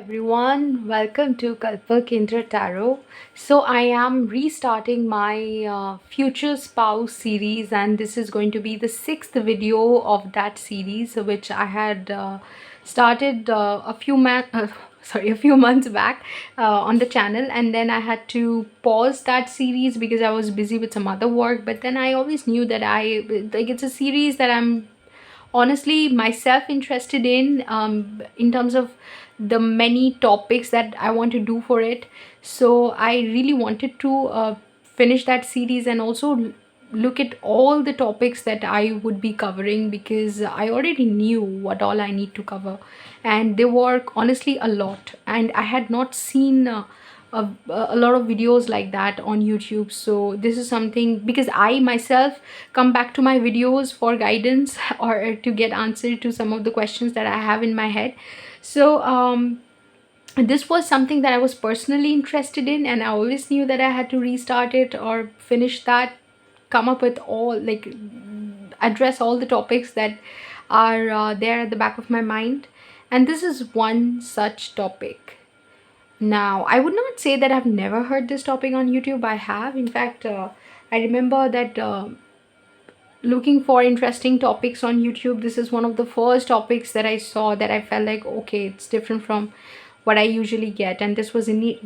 Everyone, welcome to Kalpa Kendra Tarot. So I am restarting my future spouse series, and this is going to be the sixth video of that series, which I had started a few months back on the channel, and then I had to pause that series because I was busy with some other work. But then I always knew that it's a series that I'm honestly myself interested in terms of the many topics that I want to do for it. So I really wanted to finish that series and also look at all the topics that I would be covering, because I already knew what all I need to cover, and they were honestly a lot, and I had not seen a lot of videos like that on YouTube. So this is something, because I myself come back to my videos for guidance or to get answer to some of the questions that I have in my head. So this was something that I was personally interested in, and I always knew that I had to restart it or finish that, come up with all, like, address all the topics that are there at the back of my mind. And this is one such topic. Now, I would not say that I've never heard this topic on YouTube. I have. In fact, I remember that looking for interesting topics on YouTube, this is one of the first topics that I saw that I felt like, okay, it's different from what I usually get. And this was me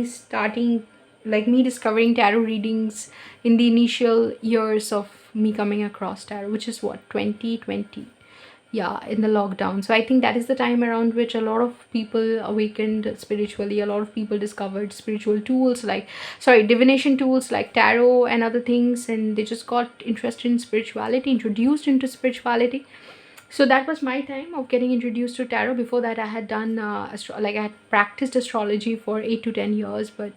starting, like me discovering tarot readings in the initial years of me coming across tarot, which is what, 2020, yeah, in the lockdown. So I think that is the time around which a lot of people awakened spiritually. A lot of people discovered spiritual tools like, sorry, divination tools like tarot and other things, and they just got interested in spirituality, introduced into spirituality. So that was my time of getting introduced to tarot. Before that, I had done I had practiced astrology for 8 to 10 years, but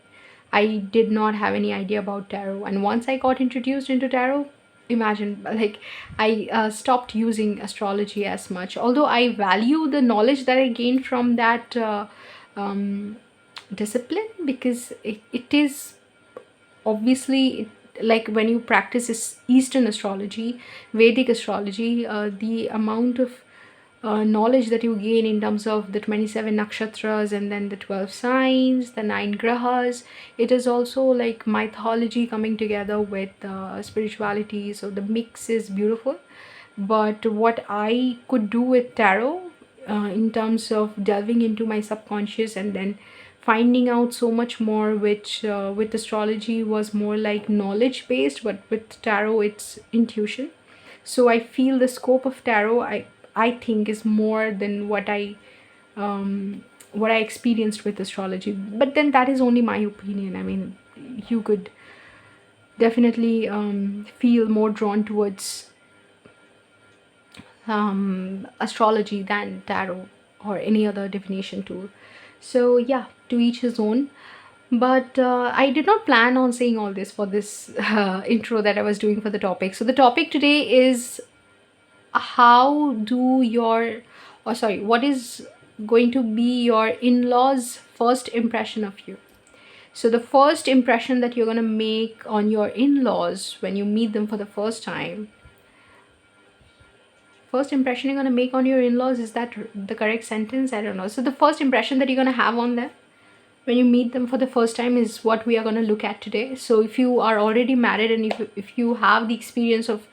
I did not have any idea about tarot. And once I got introduced into tarot, imagine, like, I stopped using astrology as much. Although I value the knowledge that I gained from that um, discipline, because it is obviously like when you practice Eastern astrology, Vedic astrology, the amount of knowledge that you gain in terms of the 27 nakshatras and then the 12 signs, the 9 grahas. It is also like mythology coming together with spirituality. So the mix is beautiful. But what I could do with tarot, in terms of delving into my subconscious and then finding out so much more, which with astrology was more like knowledge based, but with tarot it's intuition. So I feel the scope of tarot, I think, is more than what I experienced with astrology. But then that is only my opinion. I mean, you could definitely feel more drawn towards astrology than tarot or any other divination tool. So yeah, to each his own. But I did not plan on saying all this for this intro that I was doing for the topic. So the topic today is, how do your, or sorry, what is going to be your in-laws' first impression of you? So the first impression that you're going to make on your in-laws when you meet them for the first time, first impression you're going to make on your in-laws, is that the correct sentence? I don't know. So the first impression that you're going to have on them when you meet them for the first time is what we are going to look at today. So if you are already married, and if you have the experience of,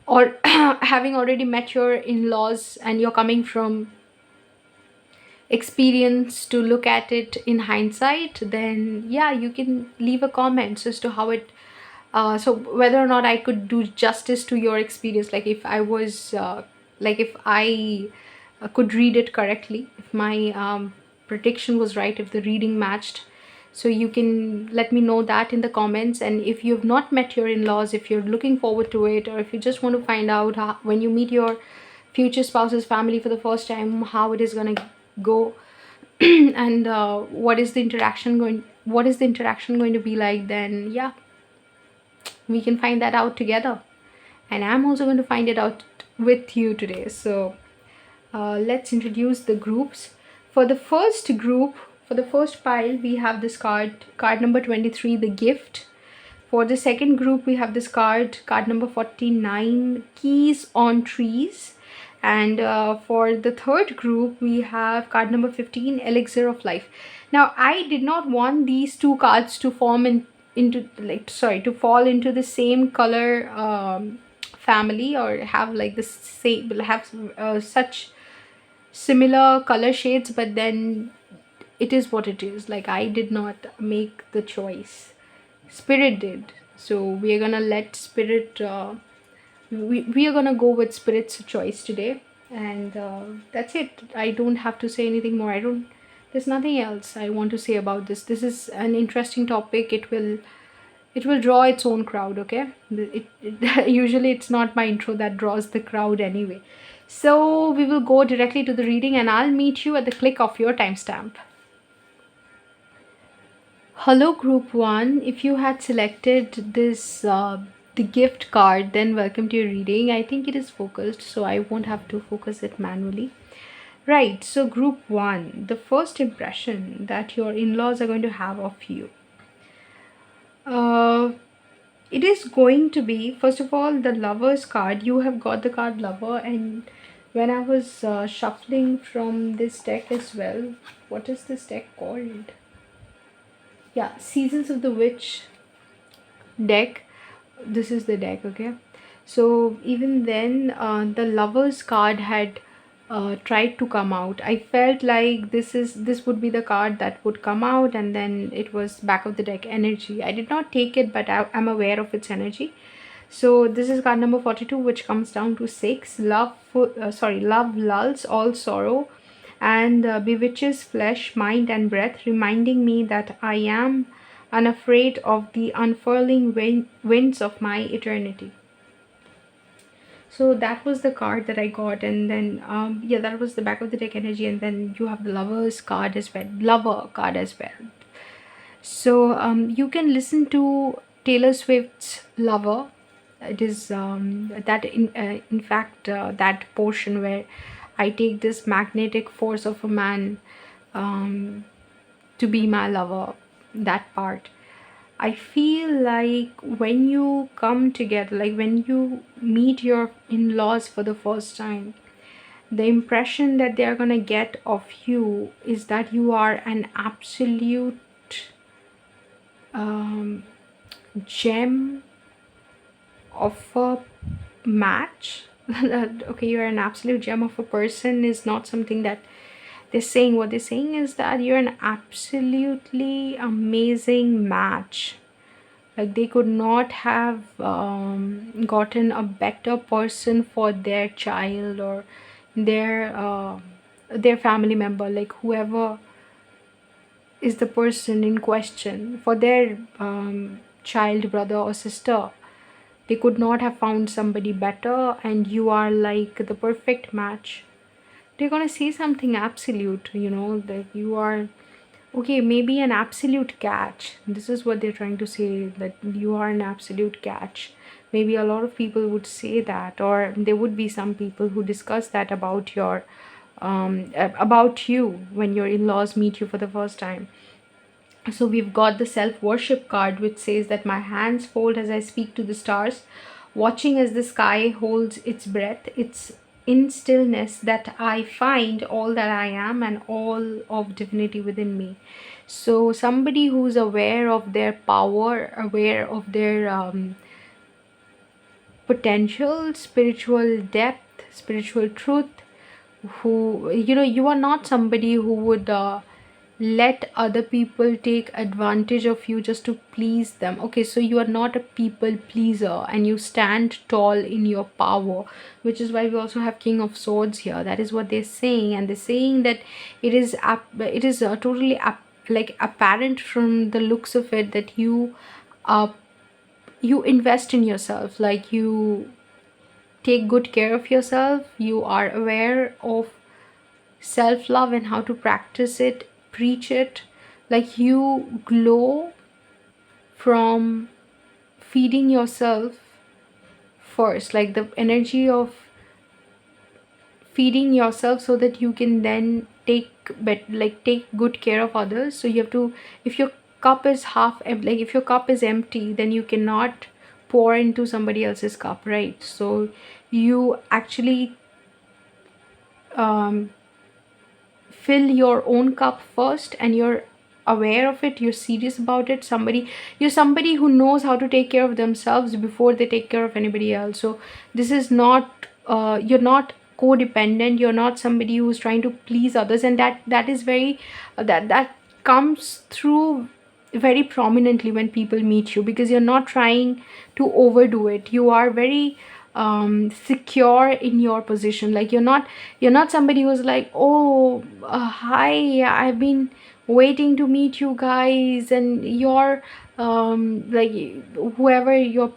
or having already met your in-laws, and you're coming from experience to look at it in hindsight, then yeah, you can leave a comment as to how it so whether or not I could do justice to your experience, like if I was if I could read it correctly, if my prediction was right, if the reading matched. So you can let me know that in the comments. And if you've not met your in-laws, if you're looking forward to it, or if you just want to find out how, when you meet your future spouse's family for the first time, how it is going to go, and what is the interaction going to be like, then yeah, we can find that out together. And I'm also going to find it out with you today. So let's introduce the groups. For the first group, for the first pile, we have this card number 23, the gift. For the second group, we have this card number 49, keys on trees. And for the third group, we have card number 15, Elixir of Life. Now, I did not want these two cards to form into like sorry to fall into the same color family, or have like the same have such similar color shades, but then it is what it is. Like, I did not make the choice, Spirit did. So we are gonna let Spirit we are gonna go with Spirit's choice today. And that's it. I don't have to say anything more. I don't There's nothing else I want to say about this. This is an interesting topic. It will draw its own crowd, okay? Usually it's not my intro that draws the crowd anyway. So we will go directly to the reading, and I'll meet you at the click of your timestamp. Hello, Group 1. If you had selected this, the gift card, then welcome to your reading. I think it is focused, so I won't have to focus it manually. Right, so Group 1, the first impression that your in-laws are going to have of you. It is going to be, first of all, the Lover's card. You have got the card Lover, and when I was shuffling from this deck as well, what is this deck called? Yeah, Seasons of the Witch deck. This is the deck, okay? So even then, the Lover's card had tried to come out. I felt like this would be the card that would come out, and then it was back of the deck energy. I did not take it, but I'm aware of its energy. So this is card number 42, which comes down to 6. Love lulls all sorrow and bewitches flesh, mind, and breath, reminding me that I am unafraid of the unfurling winds of my eternity. So that was the card that I got, and then yeah, that was the back of the deck energy, and then you have the Lover's card as well, Lover card as well. So you can listen to Taylor Swift's Lover. It is that in fact that portion where I take this magnetic force of a man to be my lover, that part. I feel like when you come together, like when you meet your in-laws for the first time, the impression that they are going to get of you is that you are an absolute gem of a match. Okay, you're an absolute gem of a person is not something that they're saying. What they're saying is that you're an absolutely amazing match. Like, they could not have gotten a better person for their child or their family member, like whoever is the person in question for their child, brother or sister. They could not have found somebody better, and you are like the perfect match. They're gonna say something absolute, that you are okay, maybe an absolute catch. This is what they're trying to say, that you are an absolute catch. Maybe a lot of people would say that, or there would be some people who discuss that about you when your in-laws meet you for the first time. So we've got the self-worship card, which says that my hands fold as I speak to the stars, watching as the sky holds its breath. It's in stillness that I find all that I am and all of divinity within me. So somebody who's aware of their power, aware of their potential, spiritual depth, spiritual truth, who, you are not somebody who would let other people take advantage of you just to please them. Okay, so you are not a people pleaser, and you stand tall in your power, which is why we also have King of Swords here. That is what they're saying, and they're saying that it is totally like apparent from the looks of it that you invest in yourself, like you take good care of yourself. You are aware of self-love and how to practice it, preach it. Like, you glow from feeding yourself first, like the energy of feeding yourself so that you can then take good care of others. So you have to, if your cup is half empty, like if your cup is empty, then you cannot pour into somebody else's cup, right? So you actually um, fill your own cup first, and you're aware of it, you're serious about it, you're somebody who knows how to take care of themselves before they take care of anybody else. So this is not, you're not codependent, you're not somebody who's trying to please others, and that is very, that comes through very prominently when people meet you, because you're not trying to overdo it. You are very secure in your position. Like you're not somebody who's like, oh, hi, I've been waiting to meet you guys, and you're like, whoever your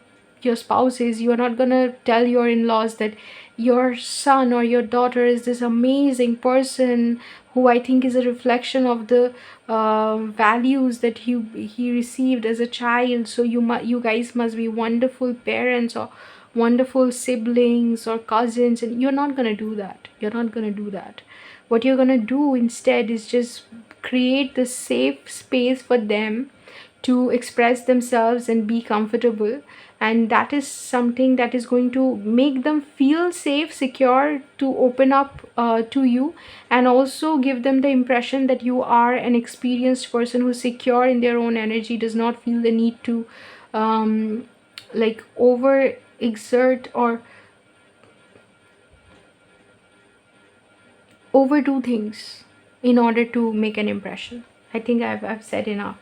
spouse is, you're not gonna tell your in-laws that your son or your daughter is this amazing person who I think is a reflection of the values that he received as a child. So you guys must be wonderful parents or wonderful siblings or cousins, and you're not gonna do that. You're not gonna do that. What you're gonna do instead is just create the safe space for them to express themselves and be comfortable, and that is something that is going to make them feel safe, secure to open up to you, and also give them the impression that you are an experienced person who's secure in their own energy, does not feel the need to like over exert or overdo things in order to make an impression. I think I've said enough.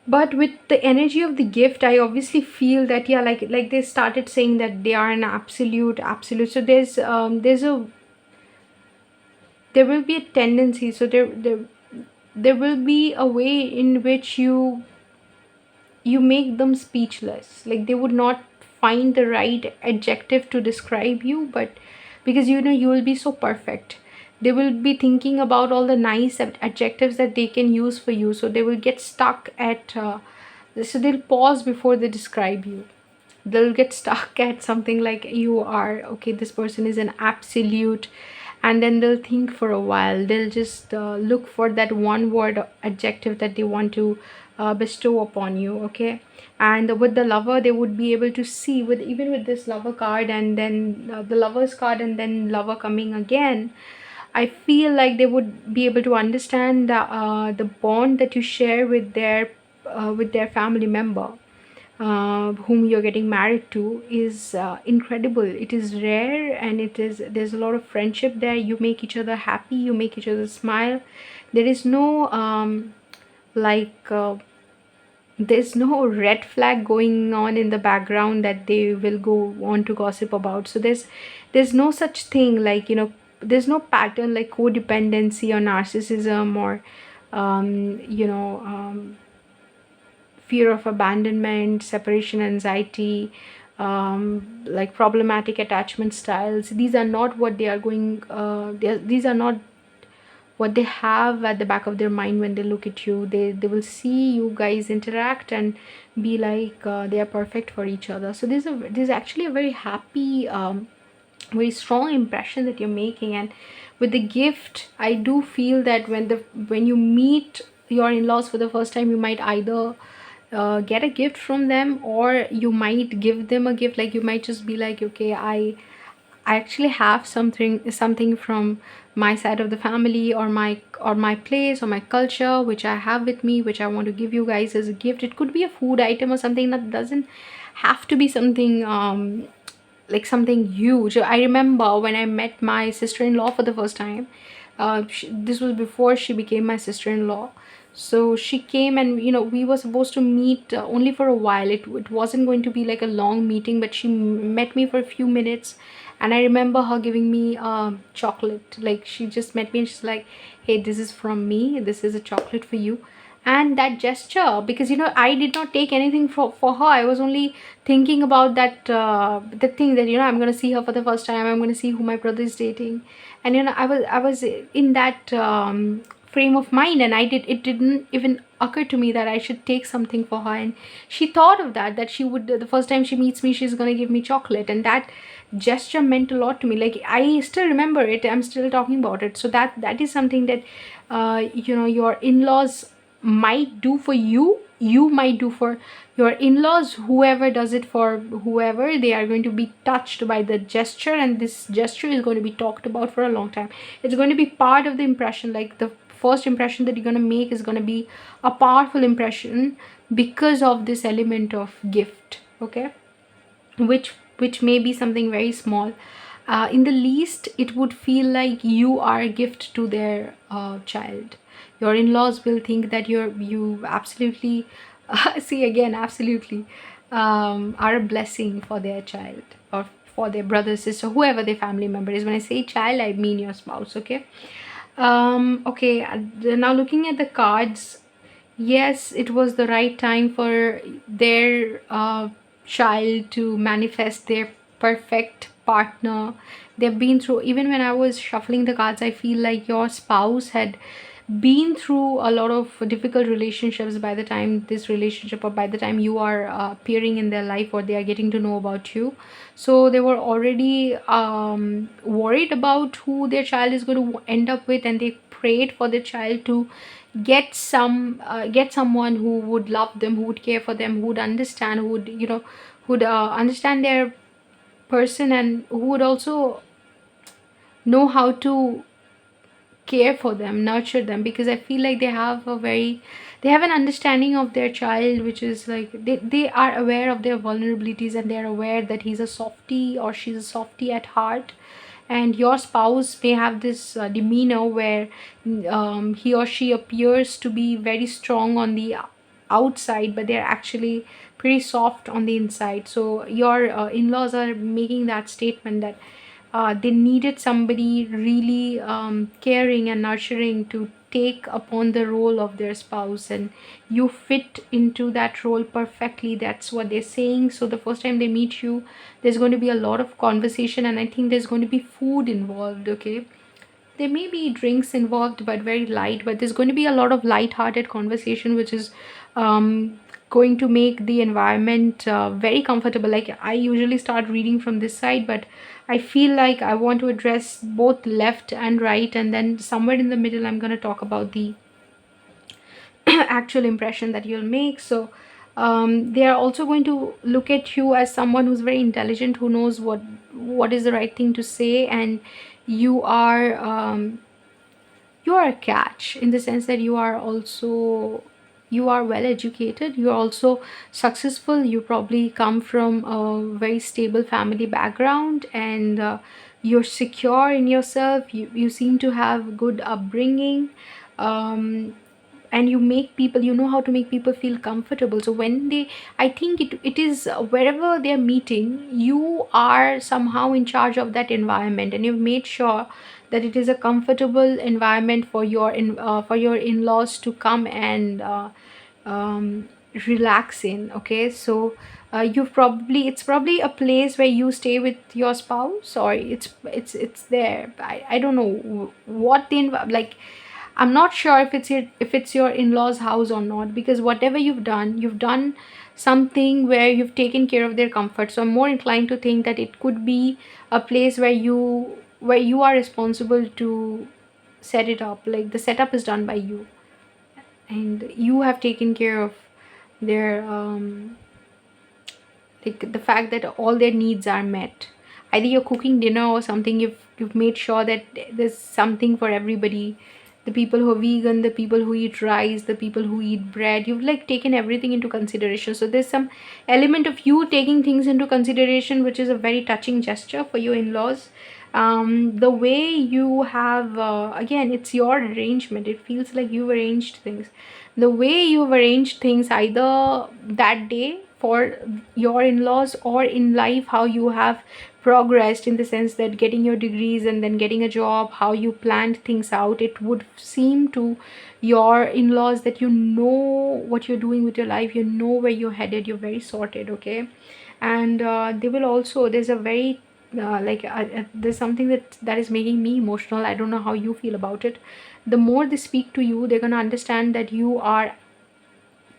But with the energy of the gift, I obviously feel that, yeah, like they started saying that they are an absolute. So there will be a tendency, so there will be a way in which you make them speechless. Like they would not find the right adjective to describe you, but because you will be so perfect, they will be thinking about all the nice adjectives that they can use for you, so they will get stuck at so they'll pause before they describe you. They'll get stuck at something like, you are okay, this person is an absolute, and then they'll think for a while. They'll just look for that one word adjective that they want to bestow upon you. Okay. And with the lover, they would be able to see, with even with this lover card, and then the lover's card, and then lover coming again, I feel like they would be able to understand the bond that you share with their family member whom you're getting married to is incredible. It is rare, and there's a lot of friendship there. You make each other happy, you make each other smile. There is no like there's no red flag going on in the background that they will go on to gossip about. So there's no such thing, like, there's no pattern like codependency or narcissism or fear of abandonment, separation anxiety, like problematic attachment styles. These are not what they are going these are not what they have at the back of their mind when they look at you. They will see you guys interact and be like they are perfect for each other. So there's actually a very happy very strong impression that you're making. And with the gift, I do feel that when you meet your in-laws for the first time, you might either get a gift from them, or you might give them a gift. Like you might just be like, okay, I actually have something from my side of the family, or my place or my culture, which I have with me, which I want to give you guys as a gift. It could be a food item or something. That doesn't have to be something like something huge. I remember when I met my sister-in-law for the first time. This was before she became my sister-in-law. So she came, and we were supposed to meet only for a while. It wasn't going to be like a long meeting, but she met me for a few minutes. And I remember her giving me chocolate. Like she just met me and she's like, hey, this is from me, this is a chocolate for you. And that gesture, because I did not take anything for her. I was only thinking about that the thing that I'm going to see her for the first time. I'm going to see who my brother is dating. And I was in that frame of mind, and it didn't even occur to me that I should take something for her. And she thought of that she would, the first time she meets me, she's going to give me chocolate. And that gesture meant a lot to me. Like I still remember it, I'm still talking about it. So that is something that your in-laws might do for you, you might do for your in-laws. Whoever does it for whoever, they are going to be touched by the gesture, and this gesture is going to be talked about for a long time. It's going to be part of the impression. Like, the first impression that you're going to make is going to be a powerful impression because of this element of gift, okay, which may be something very small. In the least, it would feel like you are a gift to their child. Your in-laws will think that you absolutely see, again, absolutely, are a blessing for their child, or for their brother, sister, whoever their family member is. When I say child, I mean your spouse, okay. Okay, now looking at the cards, yes, it was the right time for their child to manifest their perfect partner. They've been through, even when I was shuffling the cards, I feel like your spouse had been through a lot of difficult relationships by the time this relationship, or by the time you are appearing in their life, or they are getting to know about you. So they were already worried about who their child is going to end up with, and they prayed for their child to get someone who would love them, who would care for them, who would understand, who would, who'd understand their person, and who would also know how to care for them, nurture them, because I feel like they have an understanding of their child, which is like they are aware of their vulnerabilities, and they're aware that he's a softie or she's a softie at heart. And your spouse may have this demeanor where he or she appears to be very strong on the outside, but they're actually pretty soft on the inside. So your in-laws are making that statement that they needed somebody really caring and nurturing to take upon the role of their spouse, and you fit into that role perfectly. That's what they're saying. So the first time they meet you, there's going to be a lot of conversation, and I think there's going to be food involved, okay. There may be drinks involved, but very light, but there's going to be a lot of light-hearted conversation, which is going to make the environment very comfortable. Like, I usually start reading from this side, but I feel like I want to address both left and right, and then somewhere in the middle I'm going to talk about the actual impression that you'll make. So they are also going to look at you as someone who's very intelligent, who knows what is the right thing to say, and you are you are a catch, in the sense that you are well educated, you're also successful, you probably come from a very stable family background, and you're secure in yourself, you seem to have good upbringing, um, and you make people, you know how to make people feel comfortable. So when they, I think it is wherever they're meeting, you are somehow in charge of that environment, and you've made sure that it is a comfortable environment for your in-laws to come and um, relax in, okay. So you've probably, it's probably a place where you stay with your spouse, or it's there. I don't know what the like, I'm not sure if it's your in-laws house or not, because whatever you've done something where you've taken care of their comfort. So I'm more inclined to think that it could be a place where you are responsible to set it up. Like, the setup is done by you, and you have taken care of their like the fact that all their needs are met. Either you're cooking dinner or something, you've made sure that there's something for everybody. The people who are vegan, the people who eat rice, the people who eat bread, you've like taken everything into consideration. So there's some element of you taking things into consideration, which is a very touching gesture for your in-laws. The way you have again, it's your arrangement, it feels like you've arranged things. The way you've arranged things, either that day for your in-laws, or in life, how you have progressed, in the sense that getting your degrees and then getting a job, how you planned things out, it would seem to your in-laws that you know what you're doing with your life, you know where you're headed, you're very sorted, okay. And they will also, there's a very there's something that is making me emotional. I don't know how you feel about it. The more they speak to you, they're going to understand that you are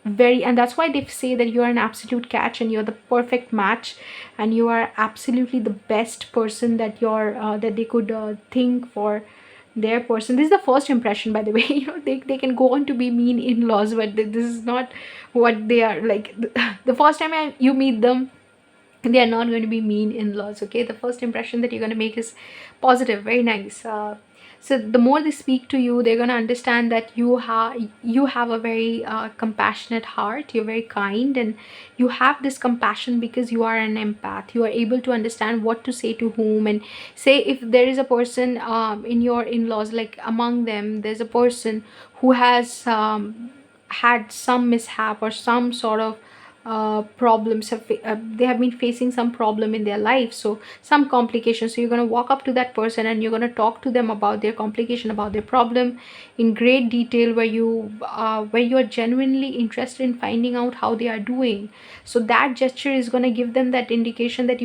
very, and that's why they say that you're an absolute catch, and you're the perfect match, and you are absolutely the best person that they could think for their person. This is the first impression, by the way. They can go on to be mean in-laws, but this is not what they are like. The first time you meet them, they are not going to be mean in-laws. Okay, the first impression that you're going to make is positive, very nice. So the more they speak to you, they're going to understand that you have a very compassionate heart. You're very kind, and you have this compassion because you are an empath. You are able to understand what to say to whom. And say if there is a person in your in-laws, like among them there's a person who has had some mishap or some sort of problems, they have been facing some problem in their life, so some complications. So you're going to walk up to that person and you're going to talk to them about their complication, about their problem in great detail, where you are genuinely interested in finding out how they are doing. So that gesture is going to give them that indication that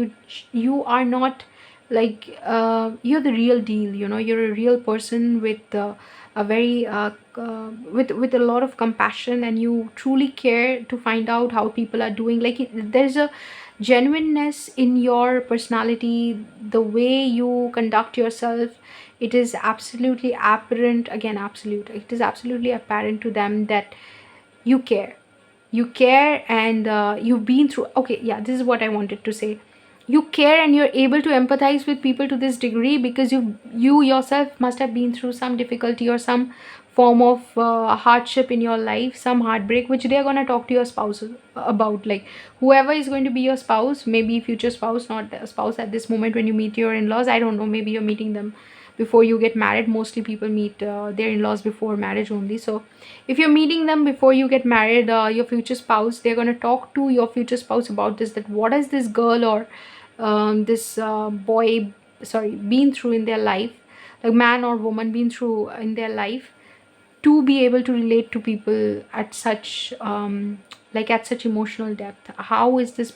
you are not like you're the real deal. You're a real person with a very with a lot of compassion, and you truly care to find out how people are doing. Like there's a genuineness in your personality, the way you conduct yourself. It is absolutely apparent, again absolute, it is absolutely apparent to them that you care and you've been through. Okay, yeah, this is what I wanted to say. You care and you're able to empathize with people to this degree because you yourself must have been through some difficulty or some form of hardship in your life, some heartbreak, which they're going to talk to your spouse about. Like whoever is going to be your spouse, maybe future spouse, not a spouse at this moment when you meet your in-laws, I don't know, maybe you're meeting them before you get married. Mostly people meet their in-laws before marriage only. So if you're meeting them before you get married, your future spouse, they're going to talk to your future spouse about this, that what has this girl or this boy, sorry, been through in their life, like man or woman been through in their life, to be able to relate to people at such at such emotional depth. How is this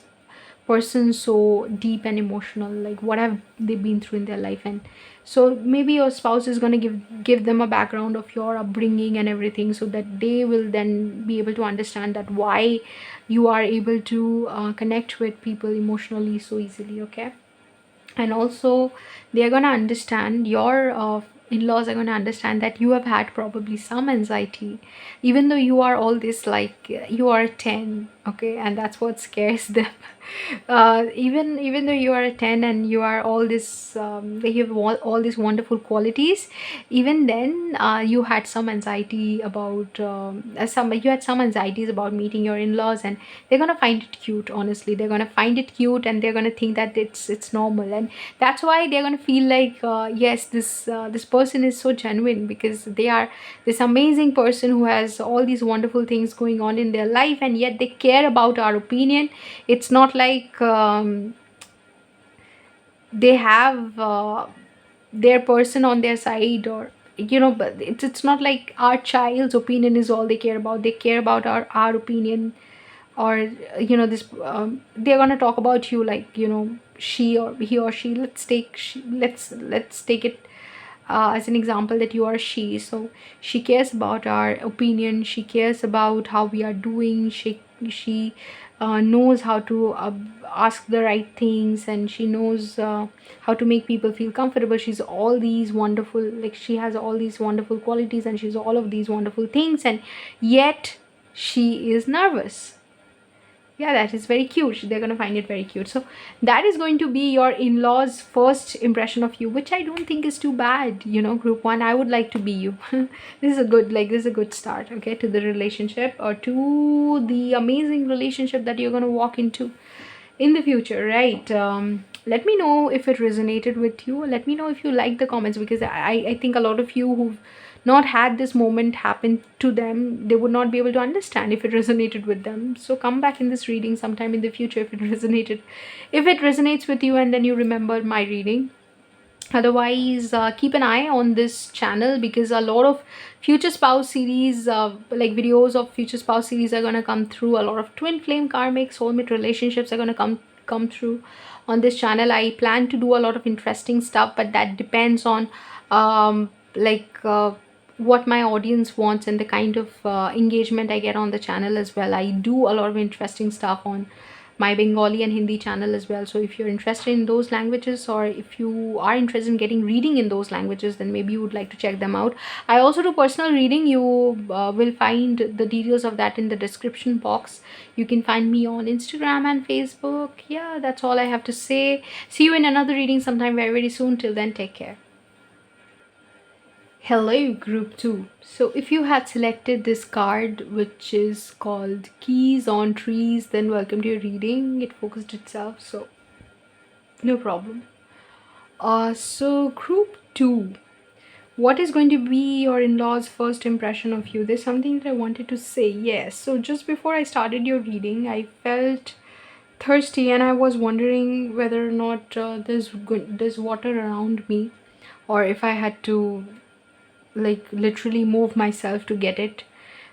person so deep and emotional? Like what have they been through in their life? And so maybe your spouse is going to give them a background of your upbringing and everything, so that they will then be able to understand that why you are able to connect with people emotionally so easily. Okay, and also they are going to understand your in-laws are going to understand that you have had probably some anxiety, even though you are all this, like you are 10. Okay, and that's what scares them. Even though you are a 10 and you are all this you have all these wonderful qualities, even then you had some anxiety about some you had some anxieties about meeting your in-laws, and they're gonna find it cute. Honestly, they're gonna find it cute, and they're gonna think that it's normal, and that's why they're gonna feel like yes, this person is so genuine, because they are this amazing person who has all these wonderful things going on in their life, and yet they care about our opinion. It's not like they have their person on their side, or but it's not like our child's opinion is all they care about. They care about our opinion, or this they're gonna talk about you like she or he or she. Let's take it as an example that you are she. So she cares about our opinion, she cares about how we are doing, she knows how to ask the right things, and she knows how to make people feel comfortable. She's all these wonderful, like she has all these wonderful qualities, and she's all of these wonderful things, and yet she is nervous. Yeah, that is very cute. They're going to find it very cute. So that is going to be your in-laws first impression of you, which I don't think is too bad. Group one, I would like to be you. This is a good start, okay, to the relationship, or to the amazing relationship that you're going to walk into in the future, right? Let me know if it resonated with you. Let me know if you like the comments, because I think a lot of you who've not had this moment happen to them, they would not be able to understand if it resonated with them. So come back in this reading sometime in the future if it resonates with you, and then you remember my reading. Otherwise, keep an eye on this channel, because a lot of future spouse series, like videos of future spouse series, are going to come through. A lot of twin flame karmic soulmate relationships are going to come through on this channel. I plan to do a lot of interesting stuff, but that depends on what my audience wants, and the kind of engagement I get on the channel as well. I do a lot of interesting stuff on my Bengali and Hindi channel as well. So if you're interested in those languages, or if you are interested in getting reading in those languages, then maybe you would like to check them out. I also do personal reading. You will find the details of that in the description box. You can find me on Instagram and Facebook. Yeah, that's all I have to say. See you in another reading sometime very, very soon. Till then, take care. Hello, group 2. So if you had selected this card, which is called Keys on Trees, then welcome to your reading. It focused itself, so no problem. So group 2, what is going to be your in-laws' first impression of you? There's something that I wanted to say. Yes, so just before I started your reading, I felt thirsty and I was wondering whether or not there's water around me, or if I had to like literally move myself to get it.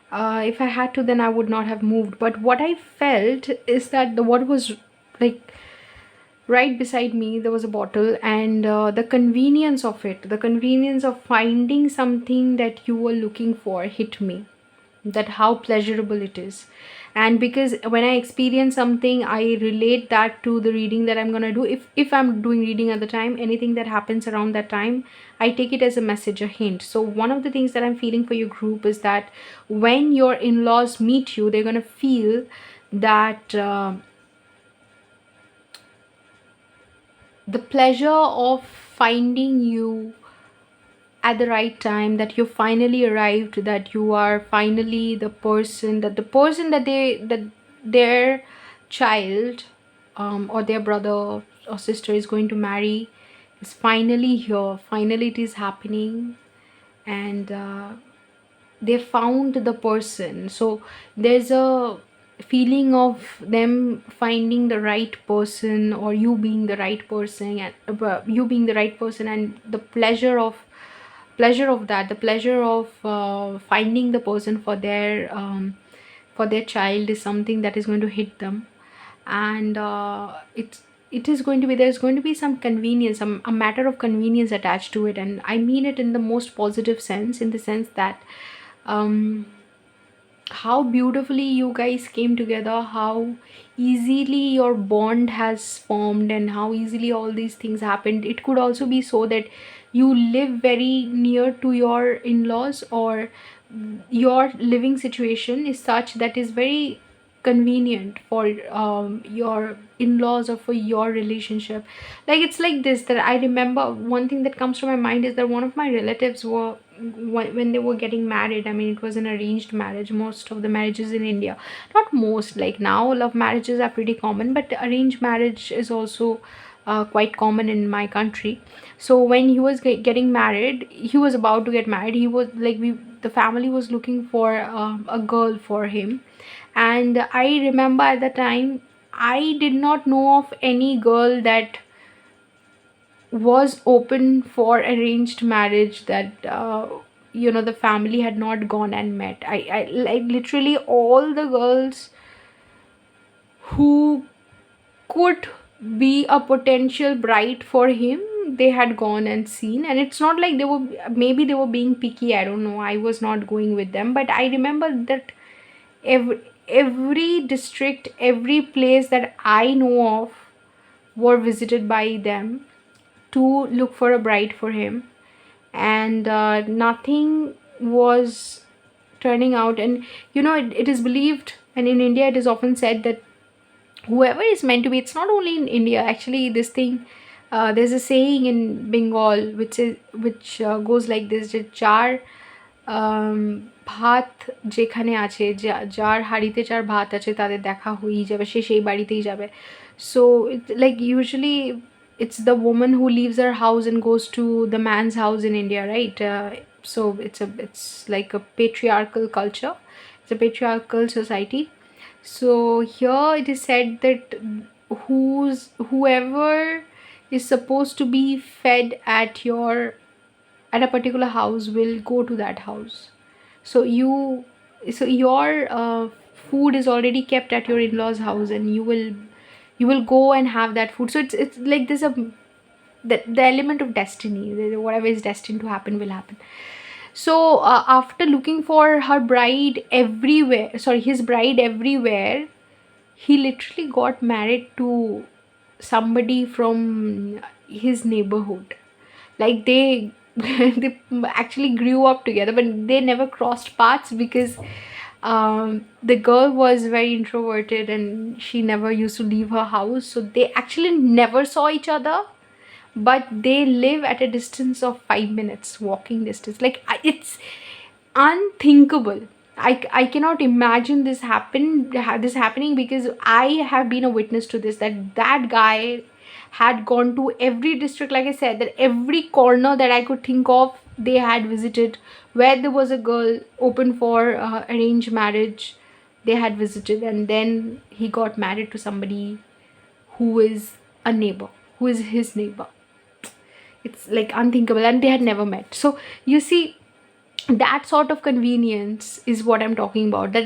If I had to, then I would not have moved. But what I felt is that the water was like right beside me. There was a bottle, and the convenience of it, the convenience of finding something that you were looking for, hit me. That how pleasurable it is. And because when I experience something, I relate that to the reading that I'm gonna do. If I'm doing reading at the time, anything that happens around that time, I take it as a message, a hint. So one of the things that I'm feeling for your group is that when your in-laws meet you, they're gonna feel that the pleasure of finding you at the right time, that you finally arrived, that you are finally the person that their child, or their brother or sister is going to marry, is finally here. Finally it is happening, and they found the person. So there's a feeling of them finding the right person, or you being the right person, and you being the right person, and the pleasure of that, the pleasure of finding the person for their child, is something that is going to hit them. And it is going to be, there's going to be some convenience, a matter of convenience attached to it. And I mean it in the most positive sense, in the sense that um how beautifully you guys came together, how easily your bond has formed, and how easily all these things happened. It could also be so that you live very near to your in-laws, or your living situation is such that is very convenient for your in-laws, or for your relationship. Like, it's like this, that I remember, one thing that comes to my mind is that one of my relatives were, when they were getting married, I mean, it was an arranged marriage. Most of the marriages in India, not most, like now love marriages are pretty common, but arranged marriage is also quite common in my country. So when he was getting married, he was about to get married, he was like, the family was looking for a girl for him. And I remember at the time, I did not know of any girl that was open for arranged marriage, that the family had not gone and met. I like, literally all the girls who could be a potential bride for him, they had gone and seen. And it's not like they were, maybe they were being picky, I don't know, I was not going with them. But I remember that every district, every place that I know of were visited by them to look for a bride for him. And nothing was turning out. And it is believed, and in India it is often said, that whoever is meant to be, it's not only in India actually, this thing, there's a saying in Bengal which goes like this, যে চার ভাত যেখানে আছে, যার হাঁড়িতে চার ভাত আছে, তাদের দেখা হয়েই যাবে, সে সেই বাড়িতেই যাবে. So like, usually it's the woman who leaves her house and goes to the man's house in India, right? So it's like a patriarchal culture, it's a patriarchal society. So here it is said that whoever is supposed to be fed at a particular house will go to that house. So your food is already kept at your in-laws house, and you will go and have that food. So it's like there's the element of destiny. Whatever is destined to happen will happen. So after looking for his bride everywhere, he literally got married to somebody from his neighborhood. Like they they actually grew up together, but they never crossed paths because the girl was very introverted and she never used to leave her house, so they actually never saw each other. But they live at a distance of 5 minutes walking distance. Like it's unthinkable. I cannot imagine this happening, because I have been a witness to this, that guy had gone to every district, like I said, that every corner that I could think of they had visited. Where there was a girl open for arranged marriage, they had visited, and then he got married to somebody who is a neighbor, who is his neighbor. It's like unthinkable, and they had never met. So you see, that sort of convenience is what I'm talking about, that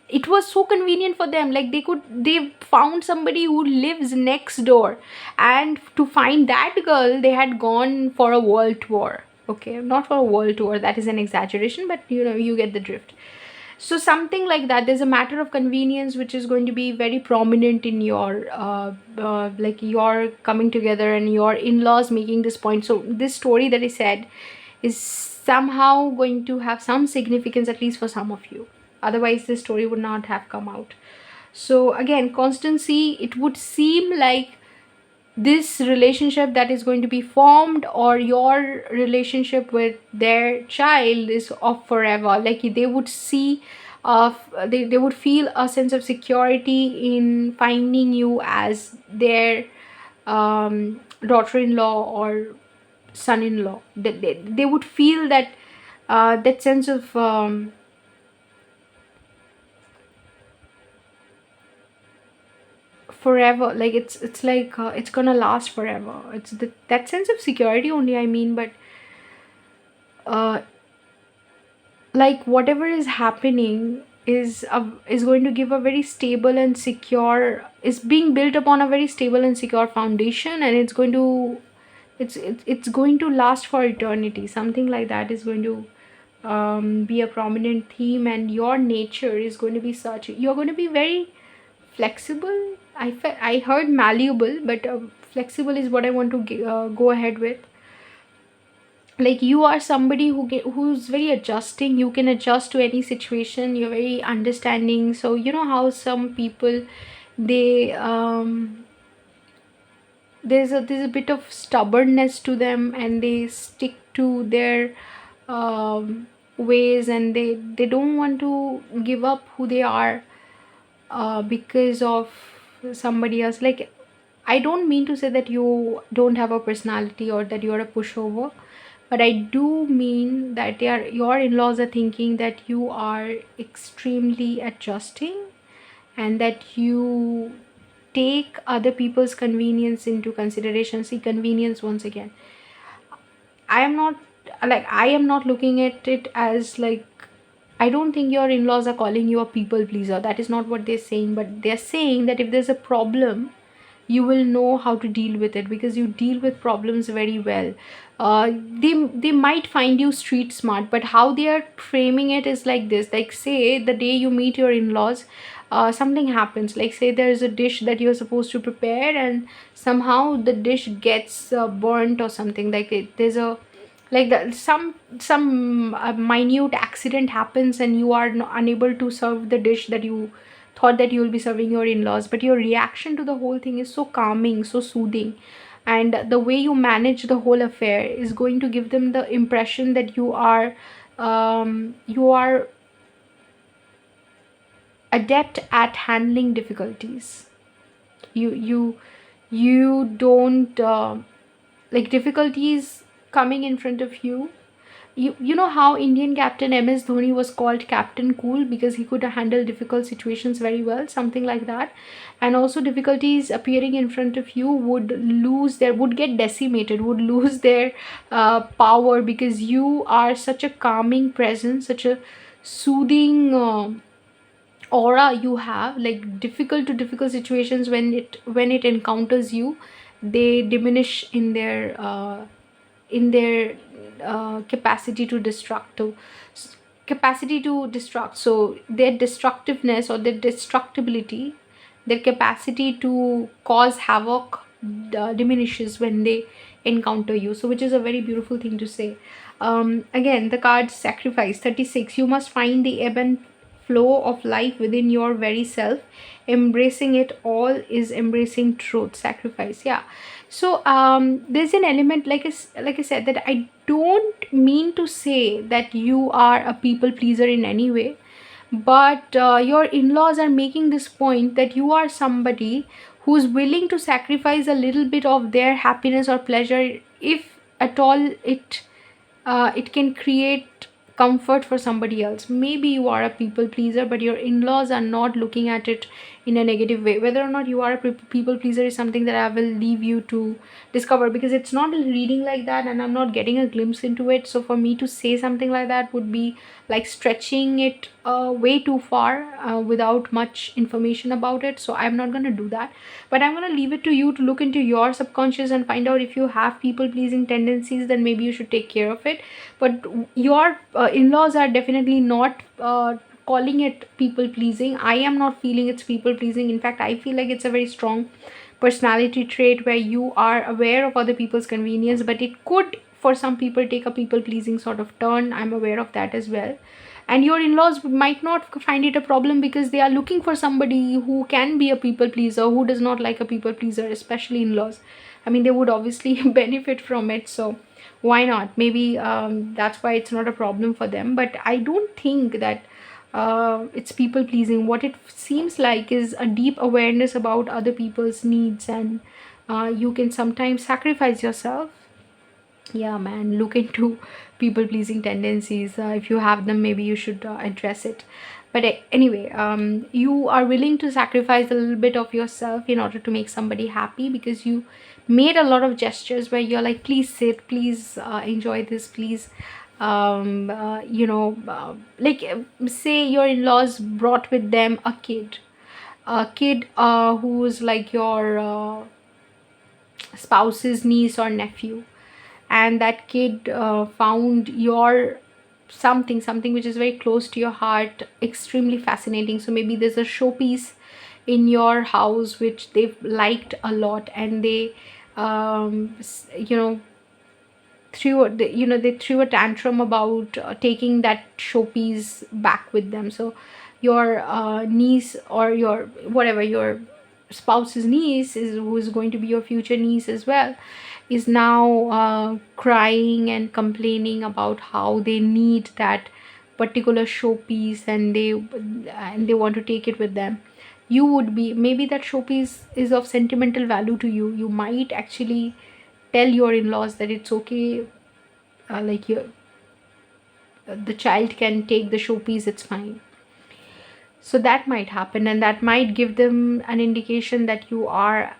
it was so convenient for them. Like they found somebody who lives next door, and to find that girl they had gone for a world tour. Okay, not for a world tour, that is an exaggeration, but you get the drift. So something like that, there's a matter of convenience which is going to be very prominent in your like your coming together and your in-laws making this point. So this story that I said is somehow going to have some significance, at least for some of you. Otherwise this story would not have come out. So again, constancy, it would seem like this relationship that is going to be formed, or your relationship with their child, is of forever. Like they would see they would feel a sense of security in finding you as their daughter-in-law or son-in-law. They would feel that that sense of forever. Like it's like it's gonna last forever. It's that sense of security only, I mean. But uh, like whatever is happening is going to give a very stable and secure, is being built upon a very stable and secure foundation, and it's going to it's going to last for eternity. Something like that is going to be a prominent theme, and your nature is going to be such, you're going to be very flexible. I heard malleable, but flexible is what I want to go ahead with. Like you are somebody who's very adjusting. You can adjust to any situation. You're very understanding. So you know how some people, they there's a bit of stubbornness to them, and they stick to their ways, and they don't want to give up who they are because of somebody else. Like I don't mean to say that you don't have a personality or that you're a pushover, but I do mean that your in-laws are thinking that you are extremely adjusting, and that you take other people's convenience into consideration. See, convenience, once again, I am not, I am not looking at it as like, I don't think your in-laws are calling you a people pleaser. That is not what they're saying. But they're saying that if there's a problem, you will know how to deal with it, because you deal with problems very well. They might find you street smart, but how they are framing it is like this. Like say the day you meet your in-laws, something happens. Like say there is a dish that you're supposed to prepare, and somehow the dish gets burnt or something. Like there's a, like that, some minute accident happens, and you are unable to serve the dish that you thought that you will be serving your in-laws. But your reaction to the whole thing is so calming, so soothing, and the way you manage the whole affair is going to give them the impression that you are adept at handling difficulties. You don't like difficulties coming in front of you. You know how Indian captain MS Dhoni was called Captain Cool, because he could handle difficult situations very well, something like that. And also difficulties appearing in front of you would get decimated, would lose their power, because you are such a calming presence, such a soothing aura you have. Like difficult situations, when it encounters you, they diminish in their capacity to destruct. So their destructiveness or their destructibility their capacity to cause havoc diminishes when they encounter you. So which is a very beautiful thing to say. Again, the card sacrifice 36. You must find the ebb and flow of life within your very self. Embracing it all is embracing truth. Sacrifice, yeah. So there's an element, like I said, that I don't mean to say that you are a people pleaser in any way, but your in-laws are making this point that you are somebody who's willing to sacrifice a little bit of their happiness or pleasure, if at all it can create comfort for somebody else. Maybe you are a people pleaser, but your in-laws are not looking at it in a negative way. Whether or not you are a people pleaser is something that I will leave you to discover, because it's not a reading like that and I'm not getting a glimpse into it. So for me to say something like that would be like stretching it way too far without much information about it. So I'm not going to do that, but I'm going to leave it to you to look into your subconscious and find out if you have people pleasing tendencies. Then maybe you should take care of it. But your in-laws are definitely not calling it people pleasing. I am not feeling it's people pleasing. In fact, I feel like it's a very strong personality trait where you are aware of other people's convenience, but it could for some people take a people pleasing sort of turn. I'm aware of that as well. And your in-laws might not find it a problem because they are looking for somebody who can be a people pleaser, who does not like a people pleaser, especially in-laws. I mean, they would obviously benefit from it, so why not? Maybe that's why it's not a problem for them. But I don't think that it's people pleasing. What it seems like is a deep awareness about other people's needs, and you can sometimes sacrifice yourself. Yeah, man, look into people pleasing tendencies. If you have them, maybe you should address it. But anyway, you are willing to sacrifice a little bit of yourself in order to make somebody happy, because you made a lot of gestures where you're like, please sit, please enjoy this, please say your in-laws brought with them a kid who's like your spouse's niece or nephew, and that kid found your something which is very close to your heart extremely fascinating. So maybe there's a showpiece in your house which they've liked a lot, and they they threw a tantrum about taking that showpiece back with them. So your niece, or your whatever, your spouse's niece, is who is going to be your future niece as well, is now crying and complaining about how they need that particular showpiece, and they want to take it with them. You would be, maybe that showpiece is of sentimental value to you. You might actually tell your in-laws that it's okay, like the child can take the showpiece, it's fine. So that might happen, and that might give them an indication that you are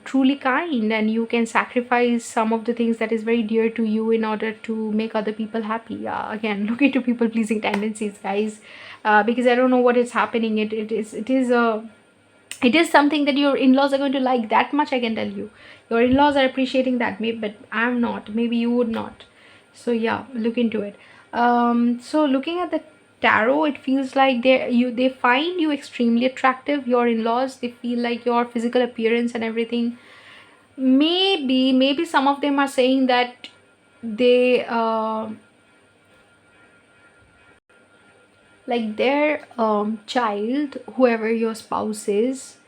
truly kind, and you can sacrifice some of the things that is very dear to you in order to make other people happy. Again, look into people pleasing tendencies, guys, because I don't know what is happening. It is something that your in-laws are going to like. That much I can tell you. Your in-laws are appreciating that, maybe, but I'm not. Maybe you would not. So yeah, look into it. So looking at the tarot, it feels like they find you extremely attractive. Your in-laws, they feel like your physical appearance and everything. Maybe some of them are saying that they like their child, whoever your spouse is,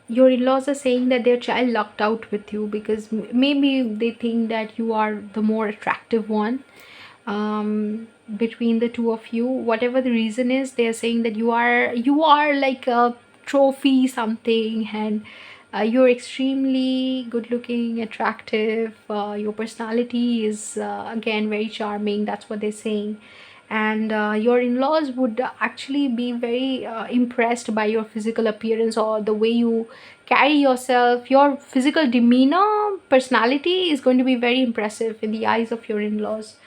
your in-laws are saying that their child lucked out with you, because maybe they think that you are the more attractive one between the two of you. Whatever the reason is, they are saying that you are like a trophy something, and you're extremely good looking, attractive. Your personality is again very charming. That's what they're saying. And your in-laws would actually be very impressed by your physical appearance, or the way you carry yourself. Your physical demeanor, personality is going to be very impressive in the eyes of your in-laws.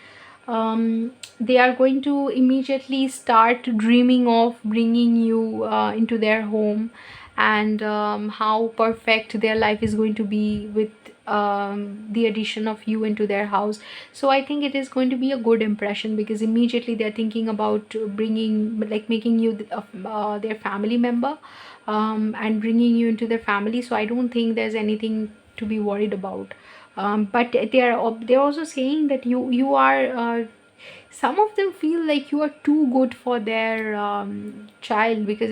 They are going to immediately start dreaming of bringing you into their home, and how perfect their life is going to be with the addition of you into their house. So I think it is going to be a good impression, because immediately they're thinking about bringing, like, making you their family member, and bringing you into their family. So I don't think there's anything to be worried about. But they're also saying that you are some of them feel like you are too good for their child, because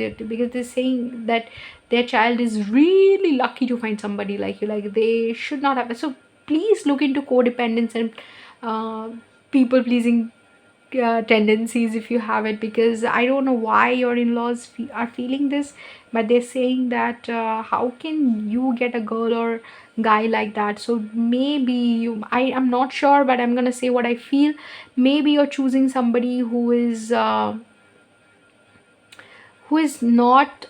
they're saying that their child is really lucky to find somebody like you, like they should not have. So please look into codependence and uh, people pleasing tendencies if you have it, because I don't know why your in-laws are feeling this, but they're saying that how can you get a girl or guy like that. So maybe I am not sure, but I'm gonna say what I feel. Maybe you're choosing somebody who is not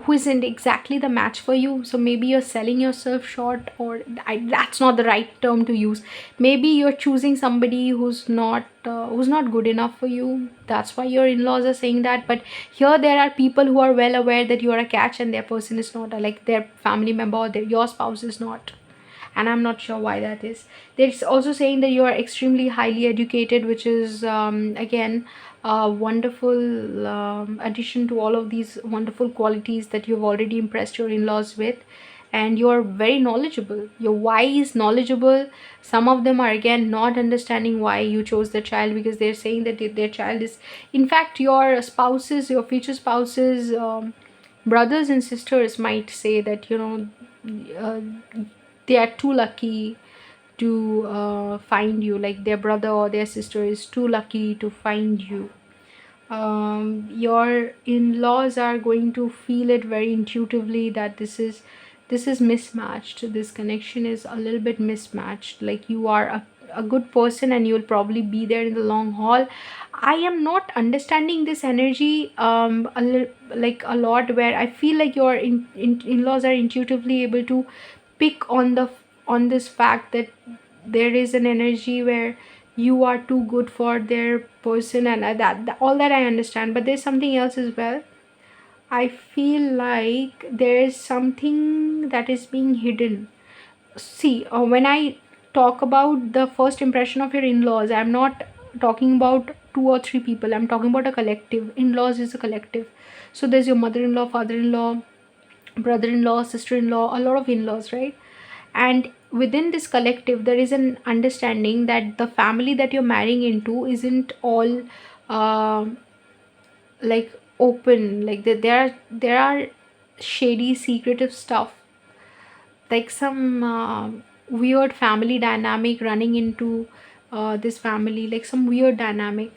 who isn't exactly the match for you. So maybe you're selling yourself short, or that's not the right term to use. Maybe you're choosing somebody who's not good enough for you. That's why your in-laws are saying that. But here there are people who are well aware that you are a catch, and their person is not, like their family member or your spouse is not, and I'm not sure why that is. It's also saying that you are extremely highly educated, which is again a wonderful addition to all of these wonderful qualities that you've already impressed your in-laws with. And you're very knowledgeable, you're wise, knowledgeable. Some of them are again not understanding why you chose the child, because they're saying that their child is, in fact, your spouses, your future spouses, brothers and sisters might say that, uh, they are too lucky to find you, like their brother or their sister is too lucky to find you. Your in-laws are going to feel it very intuitively that this is mismatched. This connection is a little bit mismatched. Like you are a good person and you'll probably be there in the long haul. I am not understanding this energy like a lot, where I feel like your in-laws are intuitively able to pick on this fact that there is an energy where you are too good for their person, and all that I understand. But there's something else as well. I feel like there is something that is being hidden. See, when I talk about the first impression of your in-laws, I'm not talking about two or three people, I'm talking about a collective. In-laws is a collective. So there's your mother-in-law, father-in-law, brother-in-law, sister-in-law, a lot of in-laws, right? And within this collective there is an understanding that the family that you're marrying into isn't all uh, like open, like there are shady secretive stuff, like some weird family dynamic running into this family, like some weird dynamic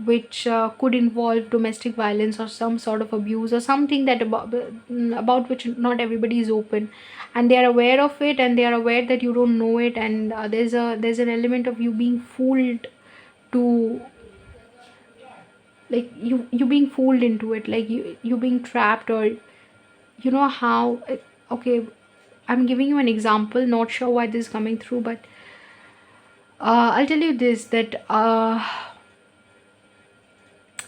which could involve domestic violence or some sort of abuse or something that about which not everybody is open, and they are aware of it, and they are aware that you don't know it. And there's an element of you being fooled to, like you being fooled into it, like you being trapped, or you know how okay, I'm giving you an example, not sure why this is coming through, but I'll tell you this, that